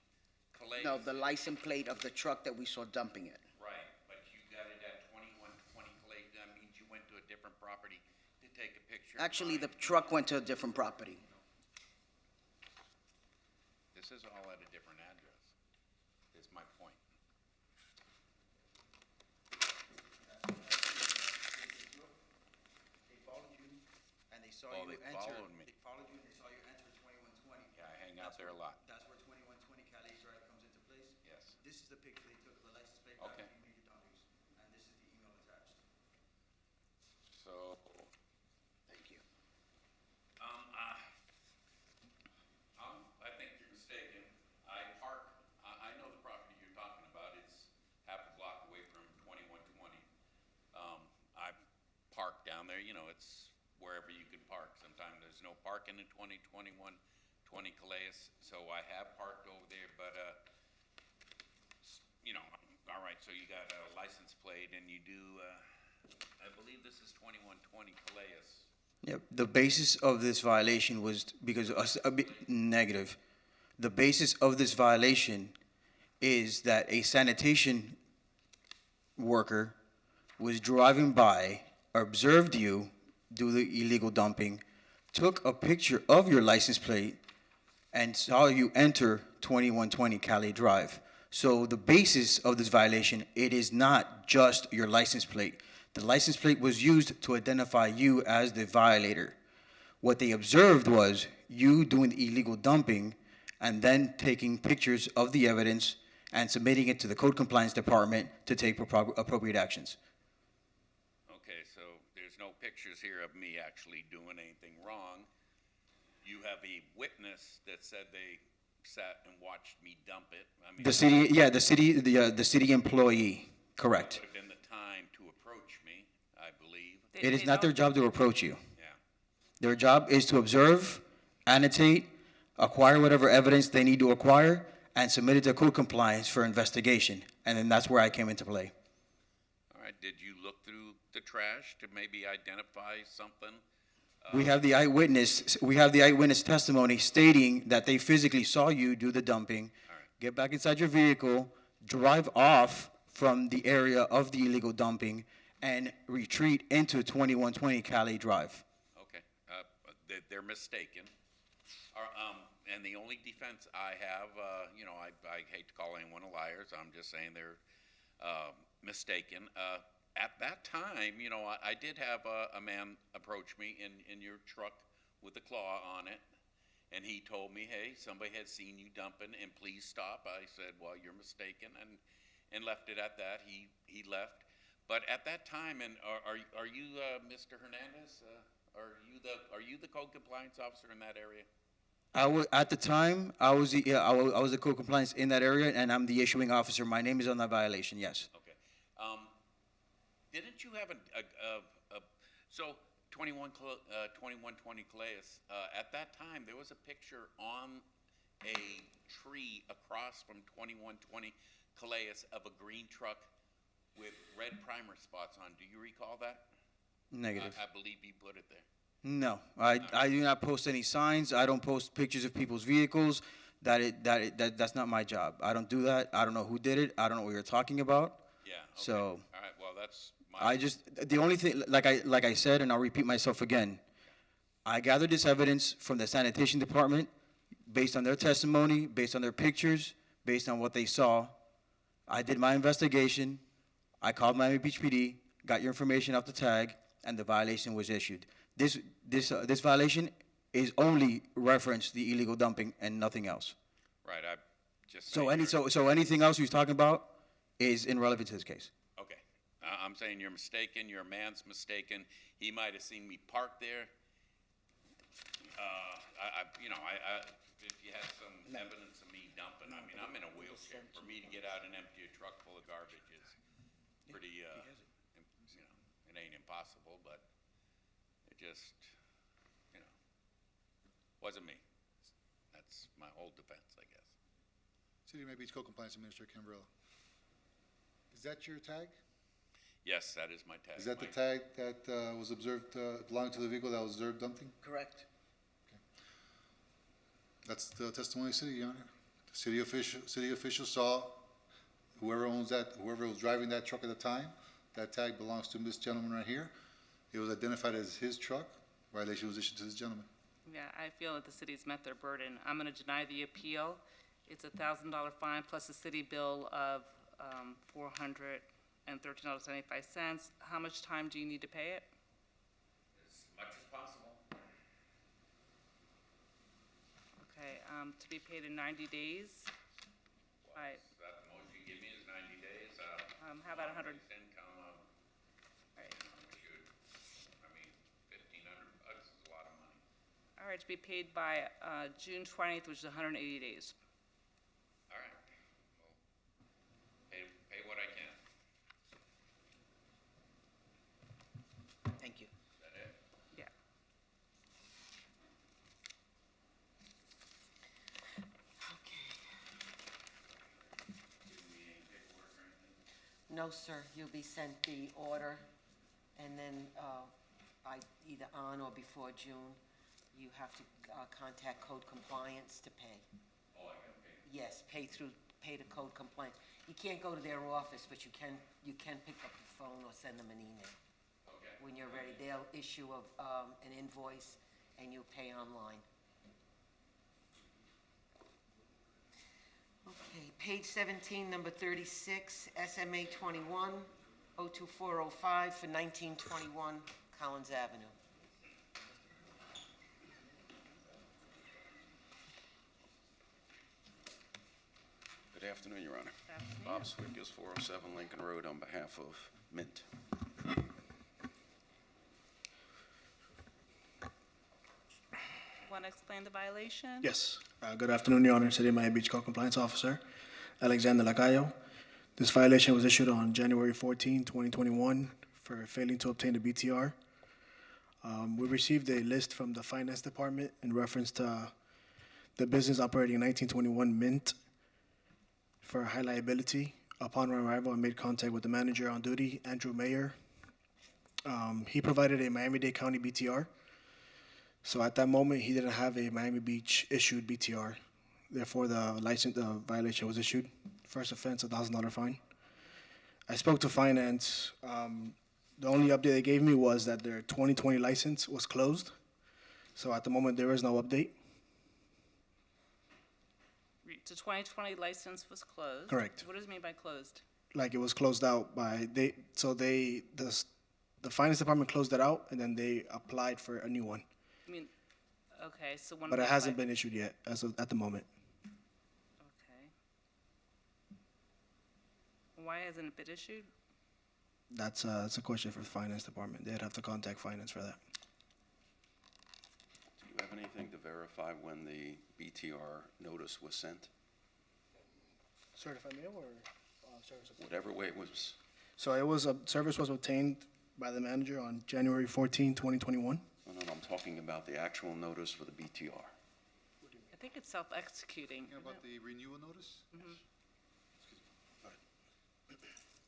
Calais. No, the license plate of the truck that we saw dumping it. Right, but you got it at 2120 Calais, that means you went to a different property to take a picture. Actually, the truck went to a different property. This is all at a different address, is my point. They followed you, and they saw Oh, they followed me. They followed you, and they saw you enter 2120. Yeah, I hang out there a lot. That's where 2120 Cali Drive comes into place. Yes. This is the picture they took of the license plate after Okay. you made your dummies, and this is the email attached. So, Thank you. I think you're mistaken. I park, I know the property you're talking about. It's half a block away from 2120. I park down there, you know, it's wherever you can park. Sometimes there's no parking in 20 Calais, so I have parked over there, but, you know, all right, so you got a license plate and you do, I believe this is 2120 Calais. Yep, the basis of this violation was because negative. The basis of this violation is that a sanitation worker was driving by, observed you do the illegal dumping, took a picture of your license plate, and saw you enter 2120 Cali Drive. So the basis of this violation, it is not just your license plate. The license plate was used to identify you as the violator. What they observed was you doing the illegal dumping and then taking pictures of the evidence and submitting it to the Code Compliance Department to take appropriate actions. Okay, so there's no pictures here of me actually doing anything wrong. You have a witness that said they sat and watched me dump it. I mean, The city, yeah, the city employee, correct. would have been the time to approach me, I believe. It is not their job to approach you. Yeah. Their job is to observe annotate, acquire whatever evidence they need to acquire, and submit it to code compliance for investigation. And then that's where I came into play. All right, did you look through the trash to maybe identify something? We have the eyewitness testimony stating that they physically saw you do the dumping, get back inside your vehicle, drive off from the area of the illegal dumping, and retreat into 2120 Cali Drive. Okay, they're mistaken. And the only defense I have, I hate to call anyone a liar, so I'm just saying they're mistaken. At that time, I did have a man approach me in your truck with a claw on it, and he told me, hey, somebody had seen you dumping, and please stop. I said, well, you're mistaken, and left it at that. He left. But at that time, and are you Mr. Hernandez? Are you the code compliance officer in that area? At the time, I was the code compliance in that area, and I'm the issuing officer. My name is on that violation, yes. Okay. Didn't you have so 2120 Calais, at that time, there was a picture on a tree across from 2120 Calais of a green truck with red primer spots on. Do you recall that? Negative. I believe you put it there. No, I do not post any signs. I don't post pictures of people's vehicles. That's not my job. I don't do that. I don't know who did it. I don't know what you're talking about. Yeah. Okay. So. All right. Well, that's my. The only thing, like I said, and I'll repeat myself again, I gathered this evidence from the sanitation department, based on their testimony, based on their pictures, based on what they saw. I did my investigation. I called Miami Beach PD, got your information off the tag, and the violation was issued. This violation is only reference the illegal dumping and nothing else. Right. I just. So anything else he's talking about is irrelevant to this case. Okay. I'm saying you're mistaken. Your man's mistaken. He might have seen me parked there. If you had some evidence of me dumping, I mean, I'm in a wheelchair. For me to get out and empty a truck full of garbage is pretty, it ain't impossible, but it just, wasn't me. That's my whole defense, I guess. City of Miami Beach Code Compliance Administrator Cambrella. Is that your tag? Yes, that is my tag. Is that the tag that was observed belonging to the vehicle that was observed dumping? Correct. That's the testimony of the city, Your Honor. The city official saw whoever was driving that truck at the time. That tag belongs to this gentleman right here. It was identified as his truck. Violation was issued to this gentleman. Yeah, I feel that the city's met their burden. I'm going to deny the appeal. It's a $1,000 fine plus a city bill of $413.75. How much time do you need to pay it? As much as possible. Okay, to be paid in 90 days. That the most you give me is 90 days. How about 100? Income of, Right. $1,500 is a lot of money. All right, to be paid by June 20th, which is 180 days. All right. Well, pay what I can. Thank you. Is that it? Yeah. Give me any paperwork or anything? No, sir, you'll be sent the order, and then by either on or before June, you have to contact code compliance to pay. Oh, I gotta pay. Yes, pay the code compliance. You can't go to their office, but you can pick up the phone or send them an email. Okay. When you're ready, they'll issue an invoice, and you pay online. Okay, page 17, number 36, SMA 21, 02405 for 1921 Collins Avenue. Good afternoon, Your Honor. Good afternoon. Bob Swickers, 407 Lincoln Road, on behalf of Mint. Want to explain the violation? Yes. Good afternoon, Your Honor. City of Miami Beach Code Compliance Officer Alexander Lacayo. This violation was issued on January 14, 2021 for failing to obtain the BTR. We received a list from the finance department in reference to the business operating in 1921 Mint for high liability. Upon our arrival, I made contact with the manager on duty, Andrew Mayer. He provided a Miami-Dade County BTR. So at that moment, he didn't have a Miami Beach issued BTR. Therefore, the violation was issued. First offense, $1,000 fine. I spoke to finance. The only update they gave me was that their 2020 license was closed. So at the moment, there is no update. The 2020 license was closed? Correct. What does it mean by closed? Like it was closed out by, the finance department closed it out and then they applied for a new one. I mean, okay, so when. But we it hasn't apply- been issued yet at the moment. Okay. Why hasn't it been issued? That's a question for the finance department. They'd have to contact finance for that. Do you have anything to verify when the BTR notice was sent? Certified mail or service? Whatever way it was, So service was obtained by the manager on January 14, 2021. no, I'm talking about the actual notice for the BTR. I think it's self-executing. You know about the renewal notice?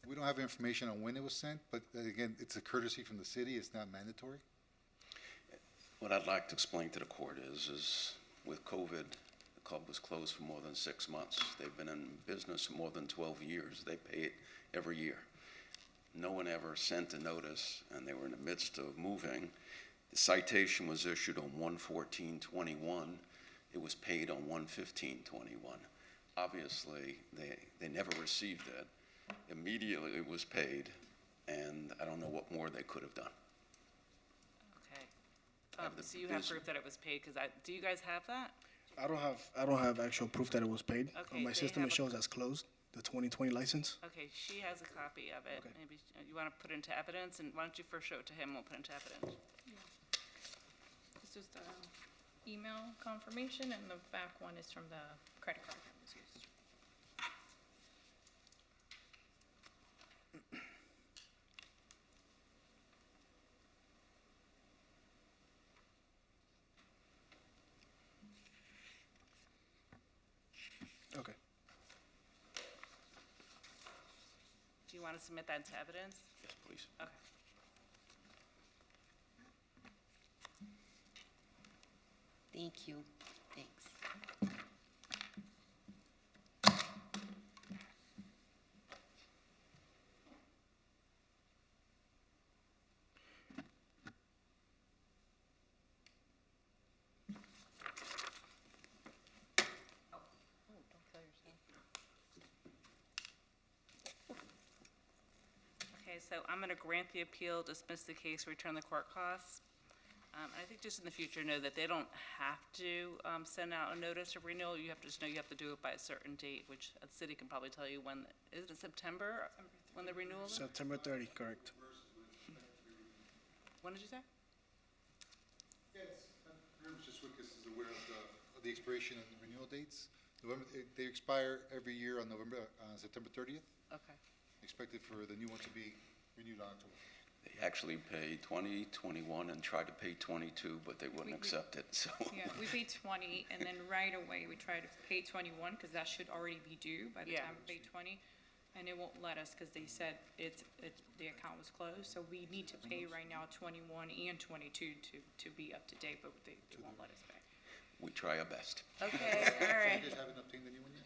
We don't have information on when it was sent, but again, it's a courtesy from the city. It's not mandatory. What I'd like to explain to the court is with COVID, the club was closed for more than 6 months. They've been in business for more than 12 years. They pay it every year. No one ever sent a notice, and they were in the midst of moving. The citation was issued on 1/14/21. It was paid on 1/15/21. Obviously, they never received it. Immediately, it was paid, and I don't know what more they could have done. Okay. Have the So you have bus- proof that it was paid, because do you guys have that? I don't have actual proof that it was paid. Okay, On my they system, have it shows as closed, the 2020 license. Okay, she has a copy of it. Okay. Maybe you want to put it into evidence, and why don't you first show it to him, we'll put it into evidence. This is the email confirmation, and the back one is from the credit card that was used. Okay. Do you want to submit that into evidence? Yes, please. Okay. Thank you. Thanks. Okay, so I'm going to grant the appeal, dismiss the case, return the court costs. I think just in the future, know that they don't have to send out a notice of renewal. You have to just know you have to do it by a certain date, which the city can probably tell you when. Is it September when the renewal is? September 30, correct. When did you say? Yes, very much just Lucas is aware of the expiration of the renewal dates. They expire every year on September 30th. Okay. Expected for the new one to be renewed on October. They actually paid 20, 21, and tried to pay 22, but they wouldn't accept it, so. Yeah, we paid 20, and then right away, we tried to pay 21, because that should already be due by the Yeah. time we pay 20, and it won't let us, because they said the account was closed, so we need to pay right now 21 and 22 to be up to date, but they won't let us pay. We try our best. Okay, all right. You guys haven't obtained the new one yet?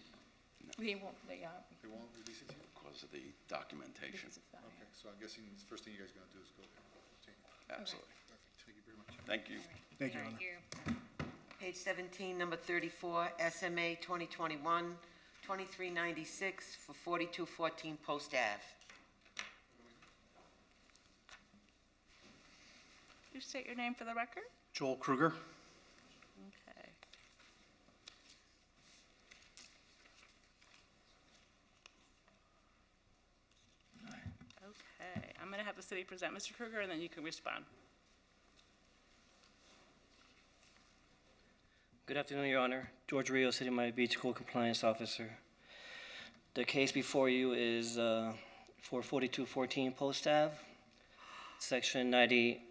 They won't, They won't release it to you? Because of the documentation. Okay, so I'm guessing the first thing you guys are gonna do is go there and obtain it. Absolutely. Perfect, thank you very much. Thank you. Thank you, Your Honor. Page 17, number 34, SMA 2021, 2396 for 4214 Post Ave. You state your name for the record? Joel Kruger. Okay. Okay, I'm going to have the city present Mr. Kruger, and then you can respond. Good afternoon, Your Honor. George Rio, City of Miami Beach Code Compliance Officer. The case before you is for 4214 Post Ave, Section 90,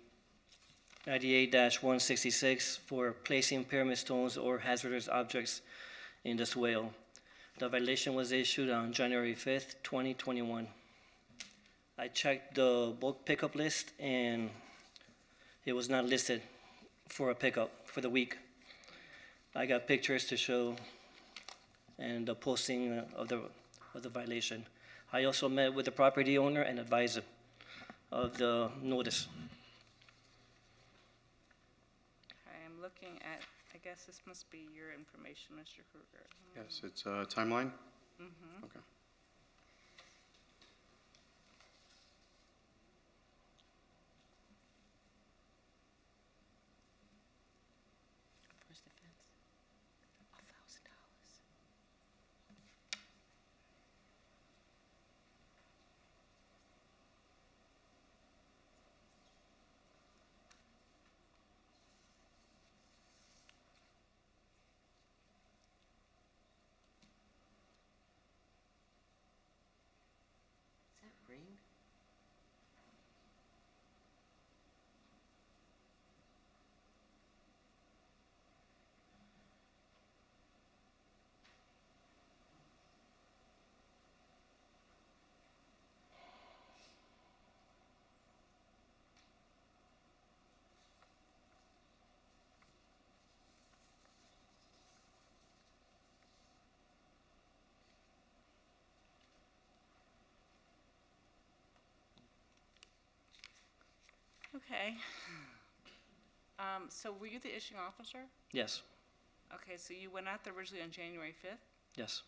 98-166 for placing pyramid stones or hazardous objects in the swale. The violation was issued on January 5th, 2021. I checked the bulk pickup list and it was not listed for a pickup for the week. I got pictures to show and the posting of the violation. I also met with the property owner and advised him of the notice. I'm looking at, I guess this must be your information, Mr. Kruger. Yes, it's a timeline? Mm-hmm. Okay. First offense, $1,000. Is that rain? Okay. So were you the issuing officer? Yes, Okay, so you went out there originally on January 5th, yes,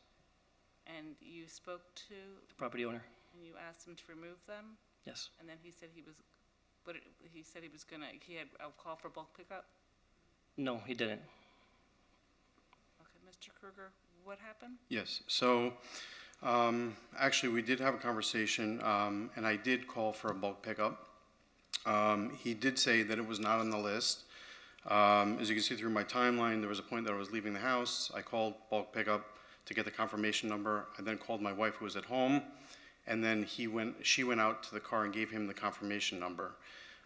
and you spoke to, the property owner, and you asked him to remove them, yes. and then he said he was, he said he was gonna, he had a call for bulk pickup? No, he didn't. Okay, Mr. Kruger, what happened? Yes, so actually, we did have a conversation, and I did call for a bulk pickup. He did say that it was not on the list. As you can see through my timeline, there was a point that I was leaving the house. I called bulk pickup to get the confirmation number. I then called my wife who was at home, and then she went out to the car and gave him the confirmation number.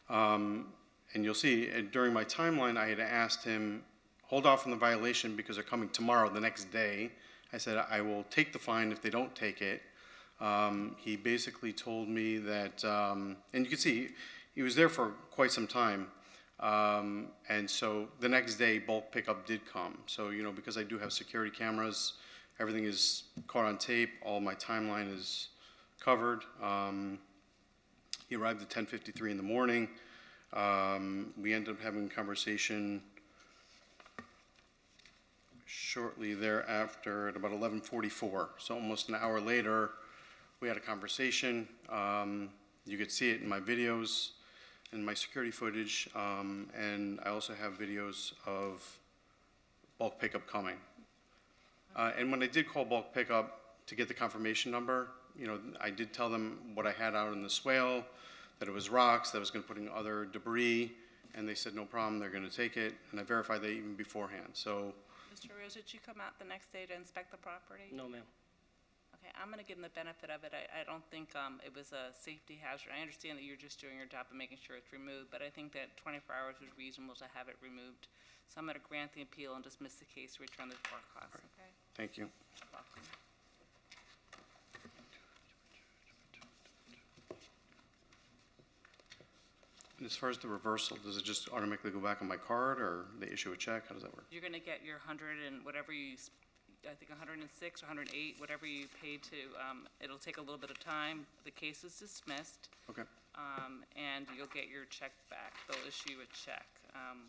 And you'll see, during my timeline, I had asked him, hold off on the violation because they're coming tomorrow, the next day. I said, I will take the fine if they don't take it. He basically told me that, and you can see, he was there for quite some time. And so the next day, bulk pickup did come. So, you know, because I do have security cameras, everything is caught on tape, all my timeline is covered. He arrived at 10:53 in the morning. We ended up having a conversation shortly thereafter at about 11:44. So almost an hour later, we had a conversation. You could see it in my videos, in my security footage, and I also have videos of bulk pickup coming. And when I did call bulk pickup to get the confirmation number, you know, I did tell them what I had out in the swale, that it was rocks, that I was going to put in other debris, and they said no problem, they're going to take it, and I verified that even beforehand. So, Mr. Rose, did you come out the next day to inspect the property? No, ma'am. Okay, I'm gonna give him the benefit of it. I don't think, it was a safety hazard. I understand that you're just doing your job and making sure it's removed, but I think that 24 hours was reasonable to have it removed. So I'm gonna grant the appeal and dismiss the case, return the court costs, okay? thank you. You're welcome. And as far as the reversal, does it just automatically go back on my card, or they issue a check? How does that work? You're gonna get your 100 and whatever you, I think 106, 108, whatever you paid to, it'll take a little bit of time. The case is dismissed, Okay, and you'll get your check back. They'll issue a check,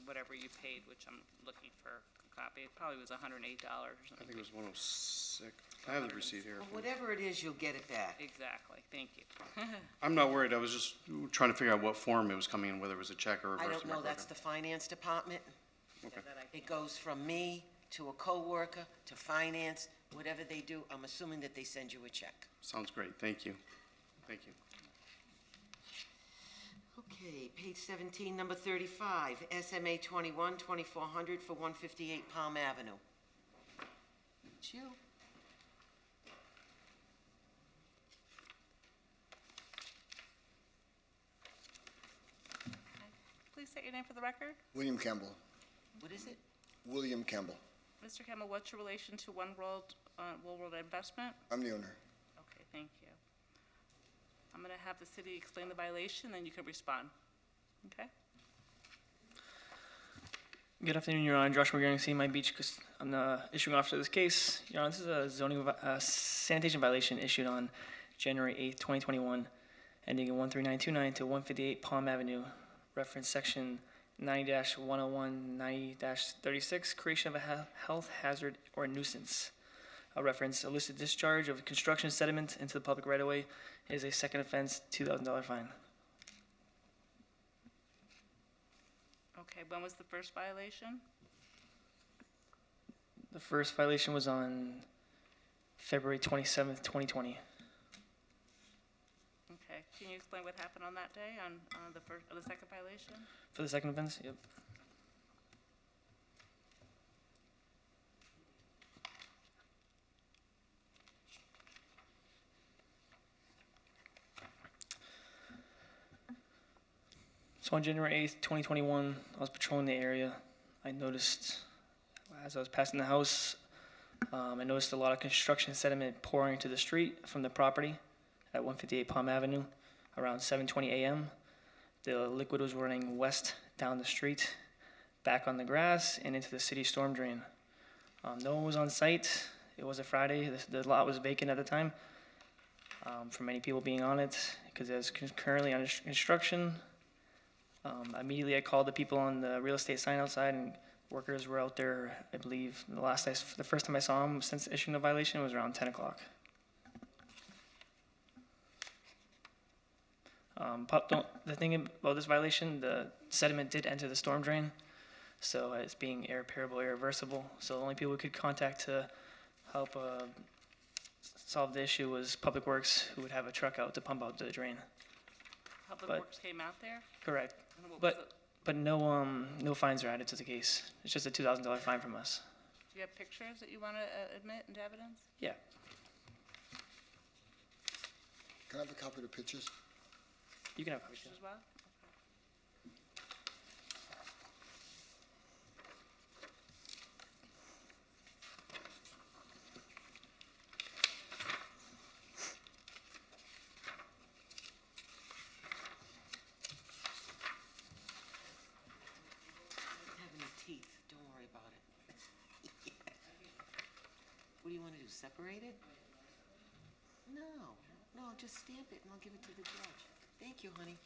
whatever you paid, which I'm looking for a copy. It probably was $108 or I something. think it was 106. I have the receipt here. Well, whatever it is, you'll get it back. Exactly, thank you. I'm not worried, I was just trying to figure out what form it was coming in, whether it was a check or a I reverse. don't know, that's the finance department. Okay. It goes from me to a coworker to finance, whatever they do, I'm assuming that they send you a check. Sounds great, thank you. Thank you. Okay, page 17, number 35, SMA 21, 2400 for 158 Palm Avenue. It's you. Please state your your name for the record? William Campbell. What is it? William Campbell. Mr. Campbell, what's your relation to One World Investment? I'm the owner. Okay, thank you. I'm going to have the city explain the violation, then you can respond. Okay? Good afternoon, Your Honor. Joshua Gearing, City Miami Beach. I'm the issuing officer of this case. Your Honor, this is a sanitation violation issued on January 8th, 2021, ending in 13929 to 158 Palm Avenue, reference section 90-101, 90-36, creation of a health hazard or nuisance. A reference illicit discharge of construction sediment into the public right-of-way is a second offense, $2,000 fine. Okay, when was the first violation? The first violation was on February 27th, 2020. Okay, can you explain what happened on that day, on the second violation? For the second offense? Yep. So on January 8th, 2021, I was patrolling the area. I noticed, as I was passing the house, I noticed a lot of construction sediment pouring into the street from the property at 158 Palm Avenue around 7:20 a.m. The liquid was running west down the street, back on the grass, and into the city storm drain. No one was on site. It was a Friday. The lot was vacant at the time for many people being on it because it was currently under construction. Immediately I called the people on the real estate sign outside, and workers were out there. I believe the first time I saw them since issuing the violation was around 10 o'clock. The thing about this violation, the sediment did enter the storm drain, so it's being irreparable, irreversible. So the only people we could contact to help solve the issue was Public Works, who would have a truck out to pump out the drain. Public But- Works came out there? Correct. And what was it? But no fines are added to the case. It's just a $2,000 fine from us. Do you have pictures that you want to admit into evidence? Yeah. Can I have a copy of the pictures? You can have copies. As well? Have any teeth, don't worry about it. What do you want to do, separate it? No, just stamp it and I'll give it to the judge. Thank you, honey.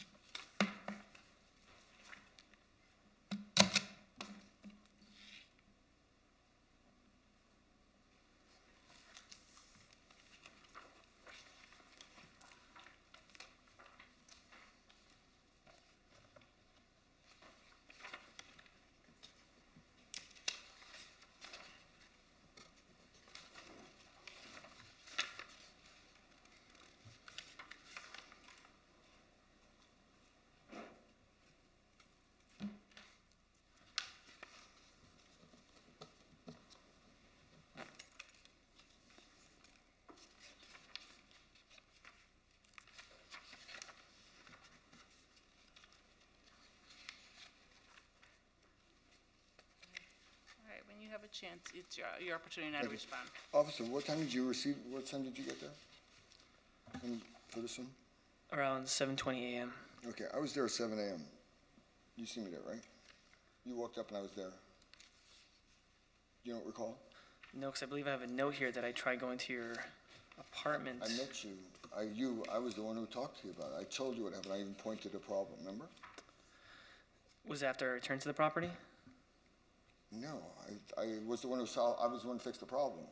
All right, when you have a chance, it's your opportunity now to Okay. respond. Officer, what time did you receive, what time did you get there? For this one? Around 7:20 a.m. Okay, I was there at 7 a.m. You see me there, right? You walked up and I was there. You don't recall? No, because I believe I have a note here that I tried going to your apartment. I met you. I was the one who talked to you about it. I told you what happened. I even pointed the problem, remember? Was it after I returned to the property? No, I was the one who I was the one who fixed the problem.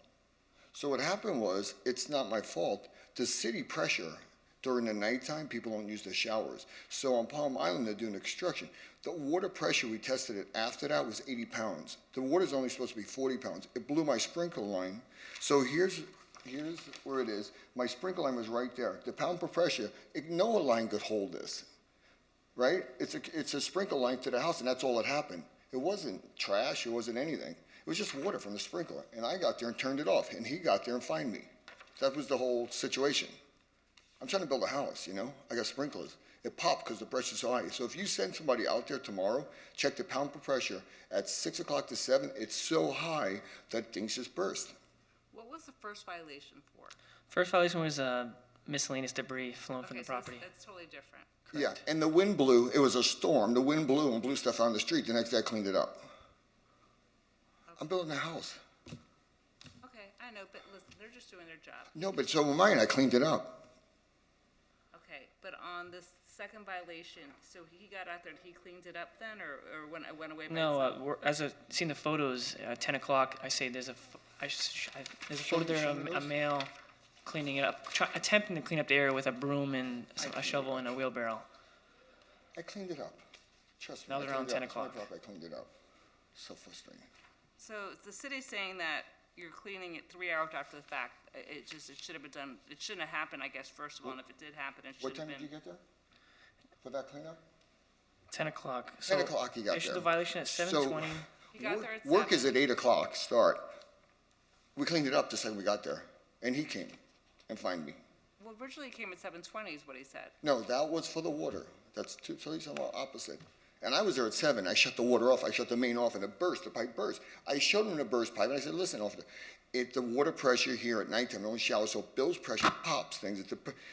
So what happened was, it's not my fault. The city pressure during the nighttime, people don't use the showers. So on Palm Island, they're doing construction. The water pressure, we tested it after that, was 80 pounds. The water's only supposed to be 40 pounds. It blew my sprinkler line. So here's where it is. My sprinkler line was right there. The pound per pressure, no line could hold this, right? It's a sprinkler line to the house, and that's all that happened. It wasn't trash, it wasn't anything. It was just water from the sprinkler. And I got there and turned it off, and he got there and fined me. That was the whole situation. I'm trying to build a house, you know? I got sprinklers. It popped because the pressure's so high. So if you send somebody out there tomorrow, check the pound per pressure at 6 o'clock to 7, it's so high that things just burst. What was the first violation for? First violation was miscellaneous debris flowing from Okay, the so property. that's totally different. Yeah, and the wind blew, it was a storm, the wind blew and blew stuff on the street. The next day I cleaned it up. I'm building a house. Okay, I know, but listen, they're just doing their job. No, but so am I, and I cleaned it up. Okay, but on this second violation, so he got out there and he cleaned it up then, or went away by No, itself? as I've seen the photos, at 10 o'clock, I say there's a photo there, a male cleaning it up, attempting to clean up the area with a broom and a shovel and a wheelbarrow. I cleaned it up. Trust me. That was I around cleaned it 10 up. It's my o'clock. job, I cleaned it up. So frustrating. So the city's saying that you're cleaning it 3 hours after the fact. It should have been done, it shouldn't have happened, I guess, first of all, and if it did happen, it What should have time been. did you get there? For that cleanup? 10 o'clock. 10 o'clock you got Issued there. the violation at 7:20. He got there at Work 7. is at 8 o'clock, start. We cleaned it up the second we got there, and he came and fined me. Well, originally it came at 7:20 is what he said. No, that was for the water. That's totally somewhat opposite. And I was there at 7. I shut the water off. I shut the main off, and it burst. The pipe burst. I showed him the burst pipe, and I said, listen, officer, the water pressure here at nighttime, it only showers, so Bill's pressure pops things.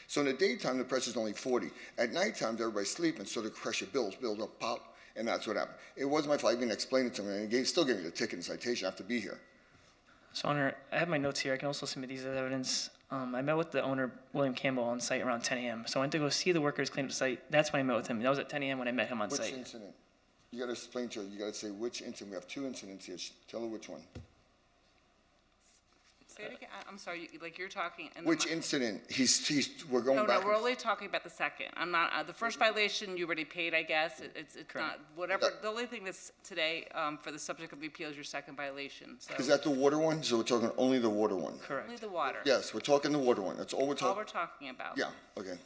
So in the daytime, the pressure's only 40. At nighttime, everybody's sleeping, so the pressure builds up, pop, and that's what happened. It wasn't my fault. I even explained it to him, and he still gave me the ticket and citation. I have to be here. So, Honor, I have my notes here. I can also submit these as evidence. I met with the owner, William Campbell, on site around 10 a.m. So I went to go see the workers clean up the site. That's when I met with him. That was at 10 a.m. when I met him on Which site. incident? You got to explain to her. You got to say which incident. We have 2 incidents here. Tell her which one. Say it again, I'm sorry, like you're talking. and Which I'm- incident? We're going No, back. no, we're only talking about the second. I'm not, the first violation you already paid, I guess. It's not, whatever, the only thing that's today, for the subject of the appeal is your second violation, so. Is that the water one? So we're talking only the water one? Only the water. Yes, we're talking the water one. That's all we're All talking. we're talking about. Yeah, okay.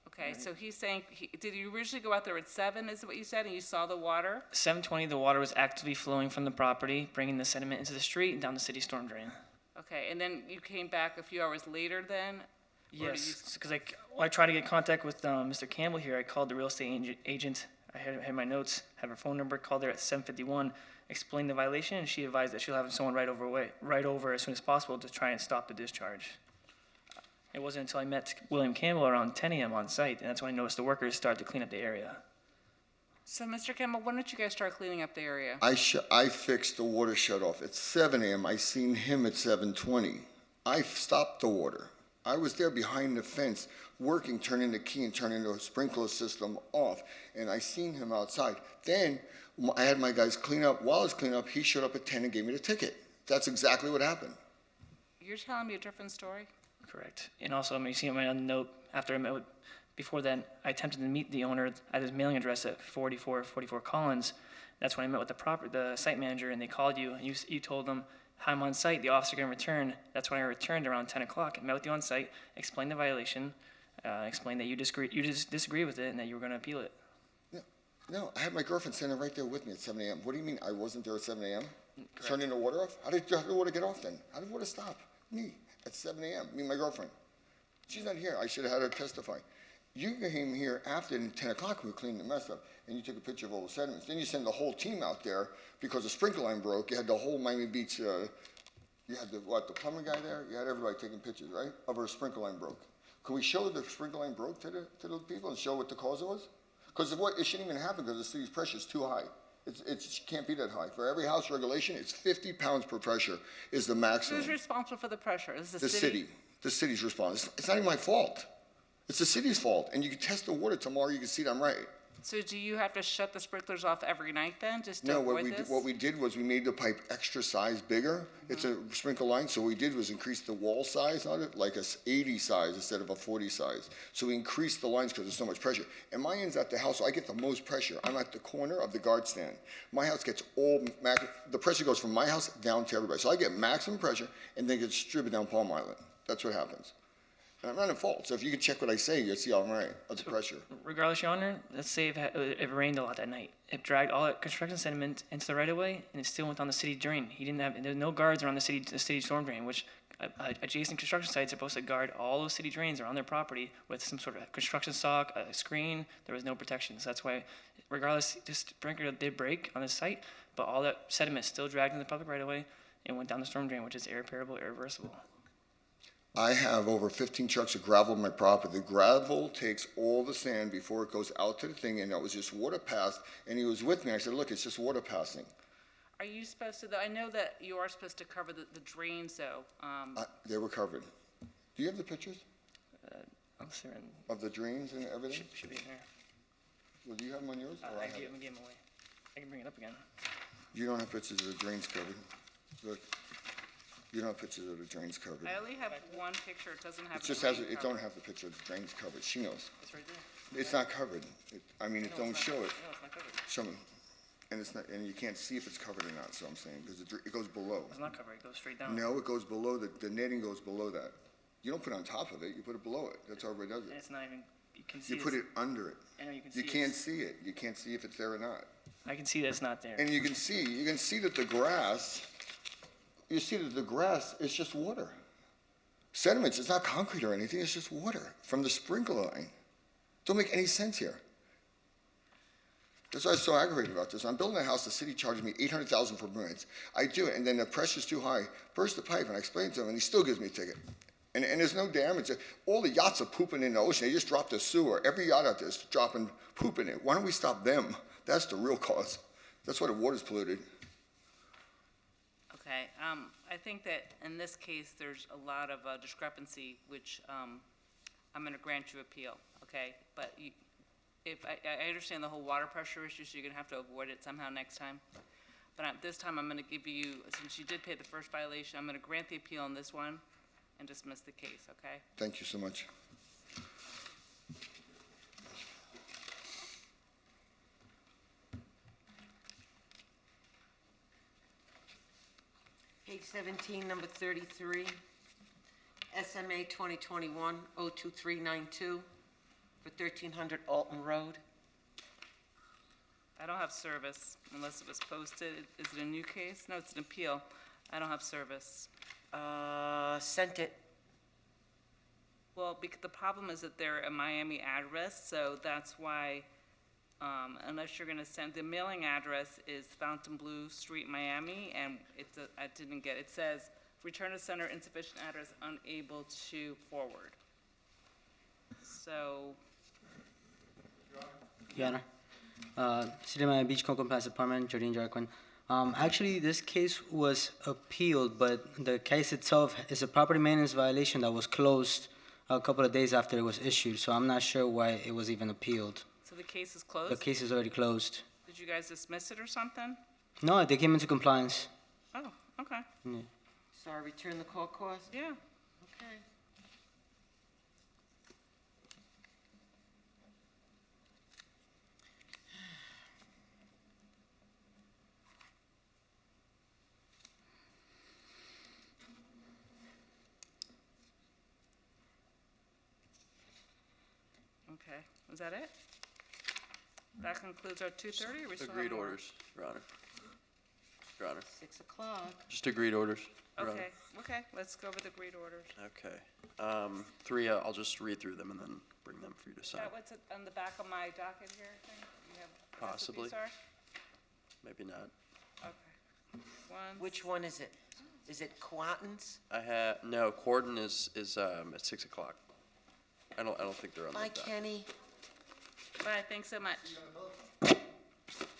Okay, so he's saying, did you originally go out there at 7, is what you said, and you saw the water? 7:20, the water was actively flowing from the property, bringing the sediment into the street and down the city storm drain. Okay, and then you came back a few hours later then? Or did you- Yes, because I tried to get contact with Mr. Campbell here. I called the real estate agent. I had my notes, have her phone number, called her at 7:51, explained the violation, and she advised that she'll have someone right over as soon as possible to try and stop the discharge. It wasn't until I met William Campbell around 10 a.m. on site, and that's when I noticed the workers start to clean up the area. So, Mr. Campbell, when did you guys start cleaning up the area? I fixed the water shut off at 7 a.m. I seen him at 7:20. I stopped the water. I was there behind the fence, working, turning the key and turning the sprinkler system off, and I seen him outside. Then I had my guys clean up. While I was cleaning up, he showed up at 10 and gave me the ticket. That's exactly what happened. You're telling me a different story? Correct. And also, you see on my note, after I met with, before then, I attempted to meet the owner at his mailing address at 4444 Collins. That's when I met with the site manager, and they called you, and you told them, I'm on site, the officer can return. That's when I returned around 10 o'clock. I met with you on site, explained the violation, explained that you disagree with it, and that you were going to appeal it. No, I had my girlfriend standing right there with me at 7 a.m. What do you mean I wasn't there at 7 a.m.? Turning the water off? How did the water get off then? How did the water stop? Me, at 7 a.m., me and my girlfriend. She's not here. I should have had her testify. You came here after 10 o'clock, we cleaned the mess up, and you took a picture of all the sediments. Then you send the whole team out there because the sprinkler line broke. You had the whole Miami Beach, you had the plumber guy there? You had everybody taking pictures, right, of our sprinkler line broke. Could we show the sprinkler line broke to the people and show what the cause was? Because it shouldn't even happen because the city's pressure is too high. It can't be that high. For every house regulation, it's 50 pounds per pressure is the maximum. Who's responsible for the pressure? Is The city. The city's responsible. It's not even my fault. It's the city's fault. And you can test the water tomorrow, you can see that I'm right. So do you have to shut the sprinklers off every night then, just to No, avoid what we did was we made the pipe extra size bigger. It's a sprinkler line, so what we did was increase the wall size on it, like a 80 size instead of a 40 size. So we increased the lines because there's so much pressure. And my end's at the house, so I get the most pressure. I'm at the corner of the guard stand. My house gets the pressure goes from my house down to everybody. So I get maximum pressure and then it gets distributed down Palm Island. That's what happens. And I'm not at fault. So if you can check what I say, you'll see I'm right of the pressure. Regardless, Your Honor, let's say it rained a lot that night. It dragged all that construction sediment into the right-of-way, and it still went down the city drain. There were no guards around the city storm drain, which adjacent construction sites are supposed to guard all those city drains around their property with some sort of construction stock, a screen. There was no protection. So that's why, regardless, this sprinkler did break on this site, but all that sediment still dragged in the public right away and went down the storm drain, which is irreparable, irreversible. I have over 15 trucks of gravel on my property. The gravel takes all the sand before it goes out to the thing, and that was just water passed, and he was with me. I said, look, it's just water passing. Are you supposed to, though, I know that you are supposed to cover the drains, though. They were covered. Do you have the pictures I'll see it. of the drains and everything? Should be in there. Well, do you have them on yours? Or I have gave it? them away. I can bring it up again. You don't have pictures of the drains covered. Look, you don't have pictures of the drains covered. I only have one picture, it doesn't have. It just the has, drain it cover. don't have the picture of the drains covered. She knows. It's right there. It's not covered. I mean, it don't show it. No, it's not covered. Show me. And it's not, and you can't see if it's covered or not, so I'm saying, because it goes below. It's not covered. It goes straight down. No, it goes below, the netting goes below that. You don't put it on top of it, you put it below it. That's how everybody does And it. it's not even, you can see You put it's- it under it. I know you can You see can't it's- see it. You can't see if it's there or not. I can see that it's not there. And you can see that the grass, is just water. Sediments, it's not concrete or anything, it's just water from the sprinkler line. Don't make any sense here. That's why I was so aggravated about this. I'm building a house, the city charges me $800,000 for permits. I do it, and then the pressure's too high. Burst the pipe, and I explain to him, and he still gives me a ticket. And there's no damage. All the yachts are pooping in the ocean. They just dropped the sewer. Every yacht out there is dropping poop in it. Why don't we stop them? That's the real cause. That's why the water's polluted. Okay, I think that in this case, there's a lot of discrepancy, which I'm gonna grant you appeal, okay? But I understand the whole water pressure issue, so you're gonna have to avoid it somehow next time. But this time, I'm gonna give you, since you did pay the first violation, I'm gonna grant the appeal on this one and dismiss the case, okay? Thank you so much. Page 17, number 33, SMA 2021-02392 for 1300 Alton Road. I don't have service unless it was posted. Is it a new case? No, it's an appeal. I don't have service. Sent it. Well, because the problem is that they're a Miami address, so that's why, unless you're gonna send, the mailing address is Fontainebleau Street, Miami, and I didn't get, it says, return to sender, insufficient address, unable to forward. So, Your Honor, City of Miami Beach Code Compliance Department, Jardine Jarquin. Actually, this case was appealed, but the case itself is a property maintenance violation that was closed a couple of days after it was issued, so I'm not sure why it was even appealed. so the case is The closed? case is already closed. Did you guys dismiss it or something? No, they came into compliance. Oh, okay, Yeah. Sorry, return the court cost? yeah. Okay. Okay, was that it? That concludes our 2:30, or we still have Agreed more? orders, Your Honor. Your Honor. 6 o'clock. Just agreed orders, Your Honor. Okay, okay, let's go with agreed orders. Okay. Three, I'll just read through them and then bring them for you to Is sign. that what's on the back of my docket here? Thing? You have, that's what Possibly. these are? Maybe not. Okay. One. Which one is it? Is it Quanten's? No, Corden is at 6 o'clock. I don't think they're on Bye, the dock. Kenny. Bye, thanks so much.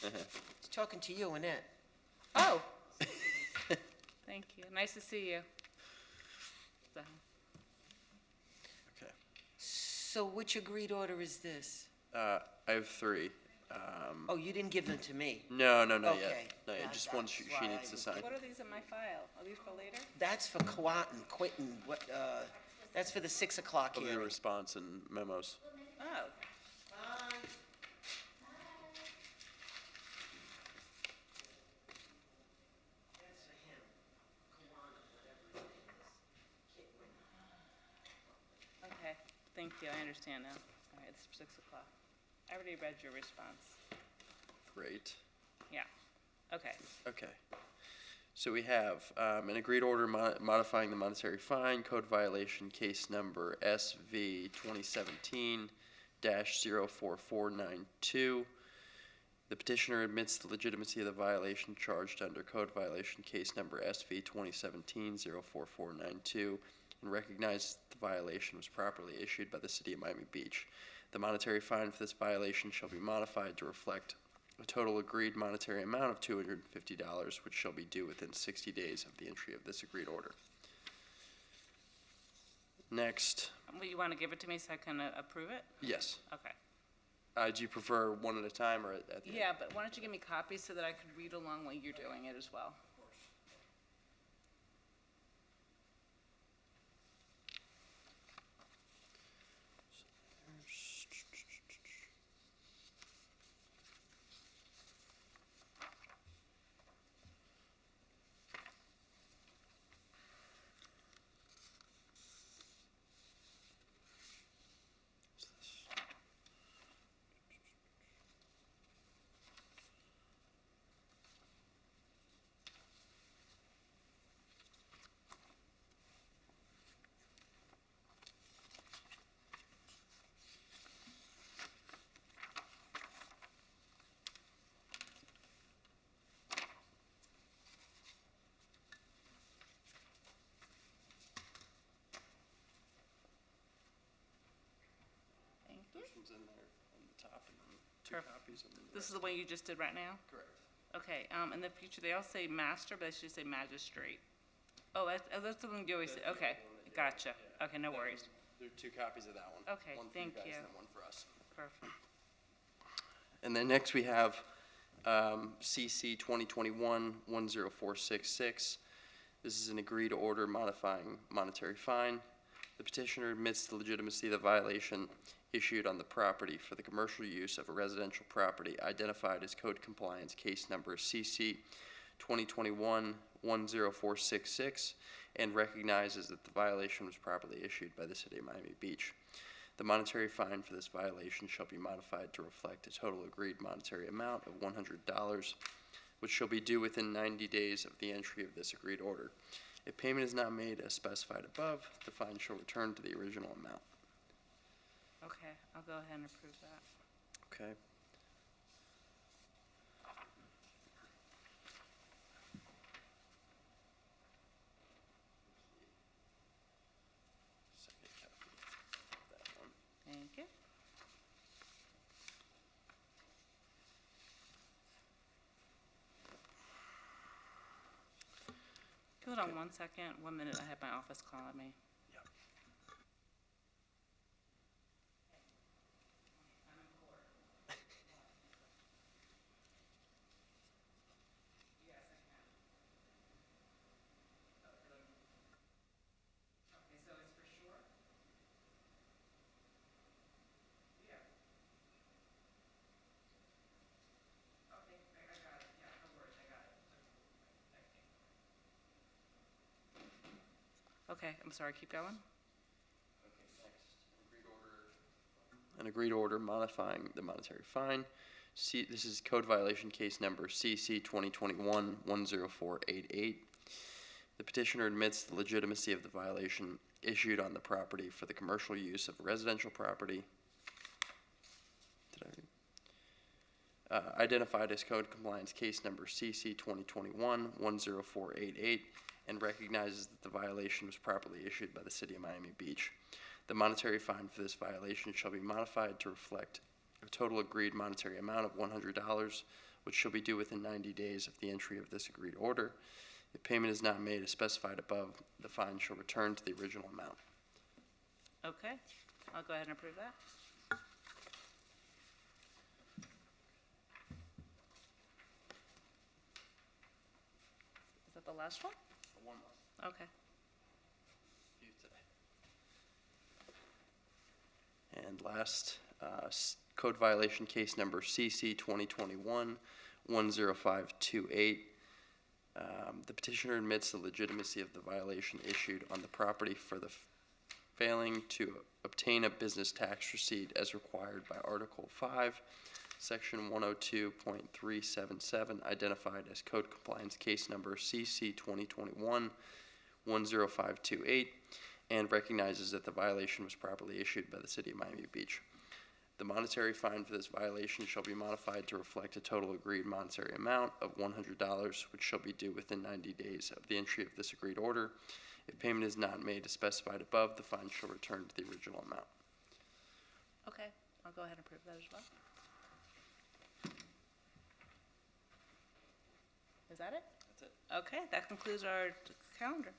He's talking to you, Annette. Oh. Thank you, nice to see you. So, Okay. So which agreed order is this? I have three. Oh, you didn't give them to me? No, not yet. Okay. No, Yeah, just one that's she why needs I to was sign. What are these in my file? Are these for later? That's for Quanten, what, that's for the 6 o'clock Of the hearing. response and memos. Oh. That's for him. Quanten, whatever it is. Okay, thank you, I understand now. All right, it's 6 o'clock. I already read your response. Great. Yeah, okay. Okay. So we have an agreed order modifying the monetary fine, code violation case number SV 2017-04492. The petitioner admits the legitimacy of the violation charged under code violation case number SV 2017-04492 and recognizes that the violation was properly issued by the City of Miami Beach. The monetary fine for this violation shall be modified to reflect a total agreed monetary amount of $250, which shall be due within 60 days of the entry of this agreed order. Next. You want to give it to me so I can approve it? Yes. Okay. Do you prefer one at a time or at the end? Yeah, but why don't you give me copies so that I could read along while you're doing it as well? This one's in there on the top and then two Perfect. copies. And then the This is rest. the one you just did right now? Correct. Okay, in the future, they all say master, but I should say magistrate. Oh, that's the one you always say, okay, gotcha. Okay, no worries. There are two copies of that one. Okay, One for thank you guys you. and then one for us. Perfect. And then next we have CC 2021-10466. This is an agreed order modifying monetary fine. The petitioner admits the legitimacy of the violation issued on the property for the commercial use of a residential property identified as code compliance case number CC 2021-10466 and recognizes that the violation was properly issued by the City of Miami Beach. The monetary fine for this violation shall be modified to reflect a total agreed monetary amount of $100, which shall be due within 90 days of the entry of this agreed order. If payment is not made as specified above, the fine shall return to the original amount. Okay, I'll go ahead and approve that. Okay. Second copy of that one. Thank you. Hold on 1 second, 1 minute, I have my office calling me. Okay, I'm sorry, keep going. An agreed order modifying the monetary fine. This is code violation case number CC 2021-10488. The petitioner admits the legitimacy of the violation issued on the property for the commercial use of a residential property. Identified as code compliance case number CC 2021-10488 and recognizes that the violation was properly issued by the City of Miami Beach. The monetary fine for this violation shall be modified to reflect a total agreed monetary amount of $100, which shall be due within 90 days of the entry of this agreed order. If payment is not made as specified above, the fine shall return to the original amount. Okay, I'll go ahead and approve that. Is that the last one? One more. Okay. You today. And last, code violation case number CC 2021-10528. The petitioner admits the legitimacy of the violation issued on the property for the failing to obtain a business tax receipt as required by Article 5 Section 102.377, identified as code compliance case number CC 2021-10528, and recognizes that the violation was properly issued by the City of Miami Beach. The monetary fine for this violation shall be modified to reflect a total agreed monetary amount of $100, which shall be due within 90 days of the entry of this agreed order. If payment is not made as specified above, the fine shall return to the original amount. Okay, I'll go ahead and approve that as well. Is that it? That's it. Okay, that concludes our calendar.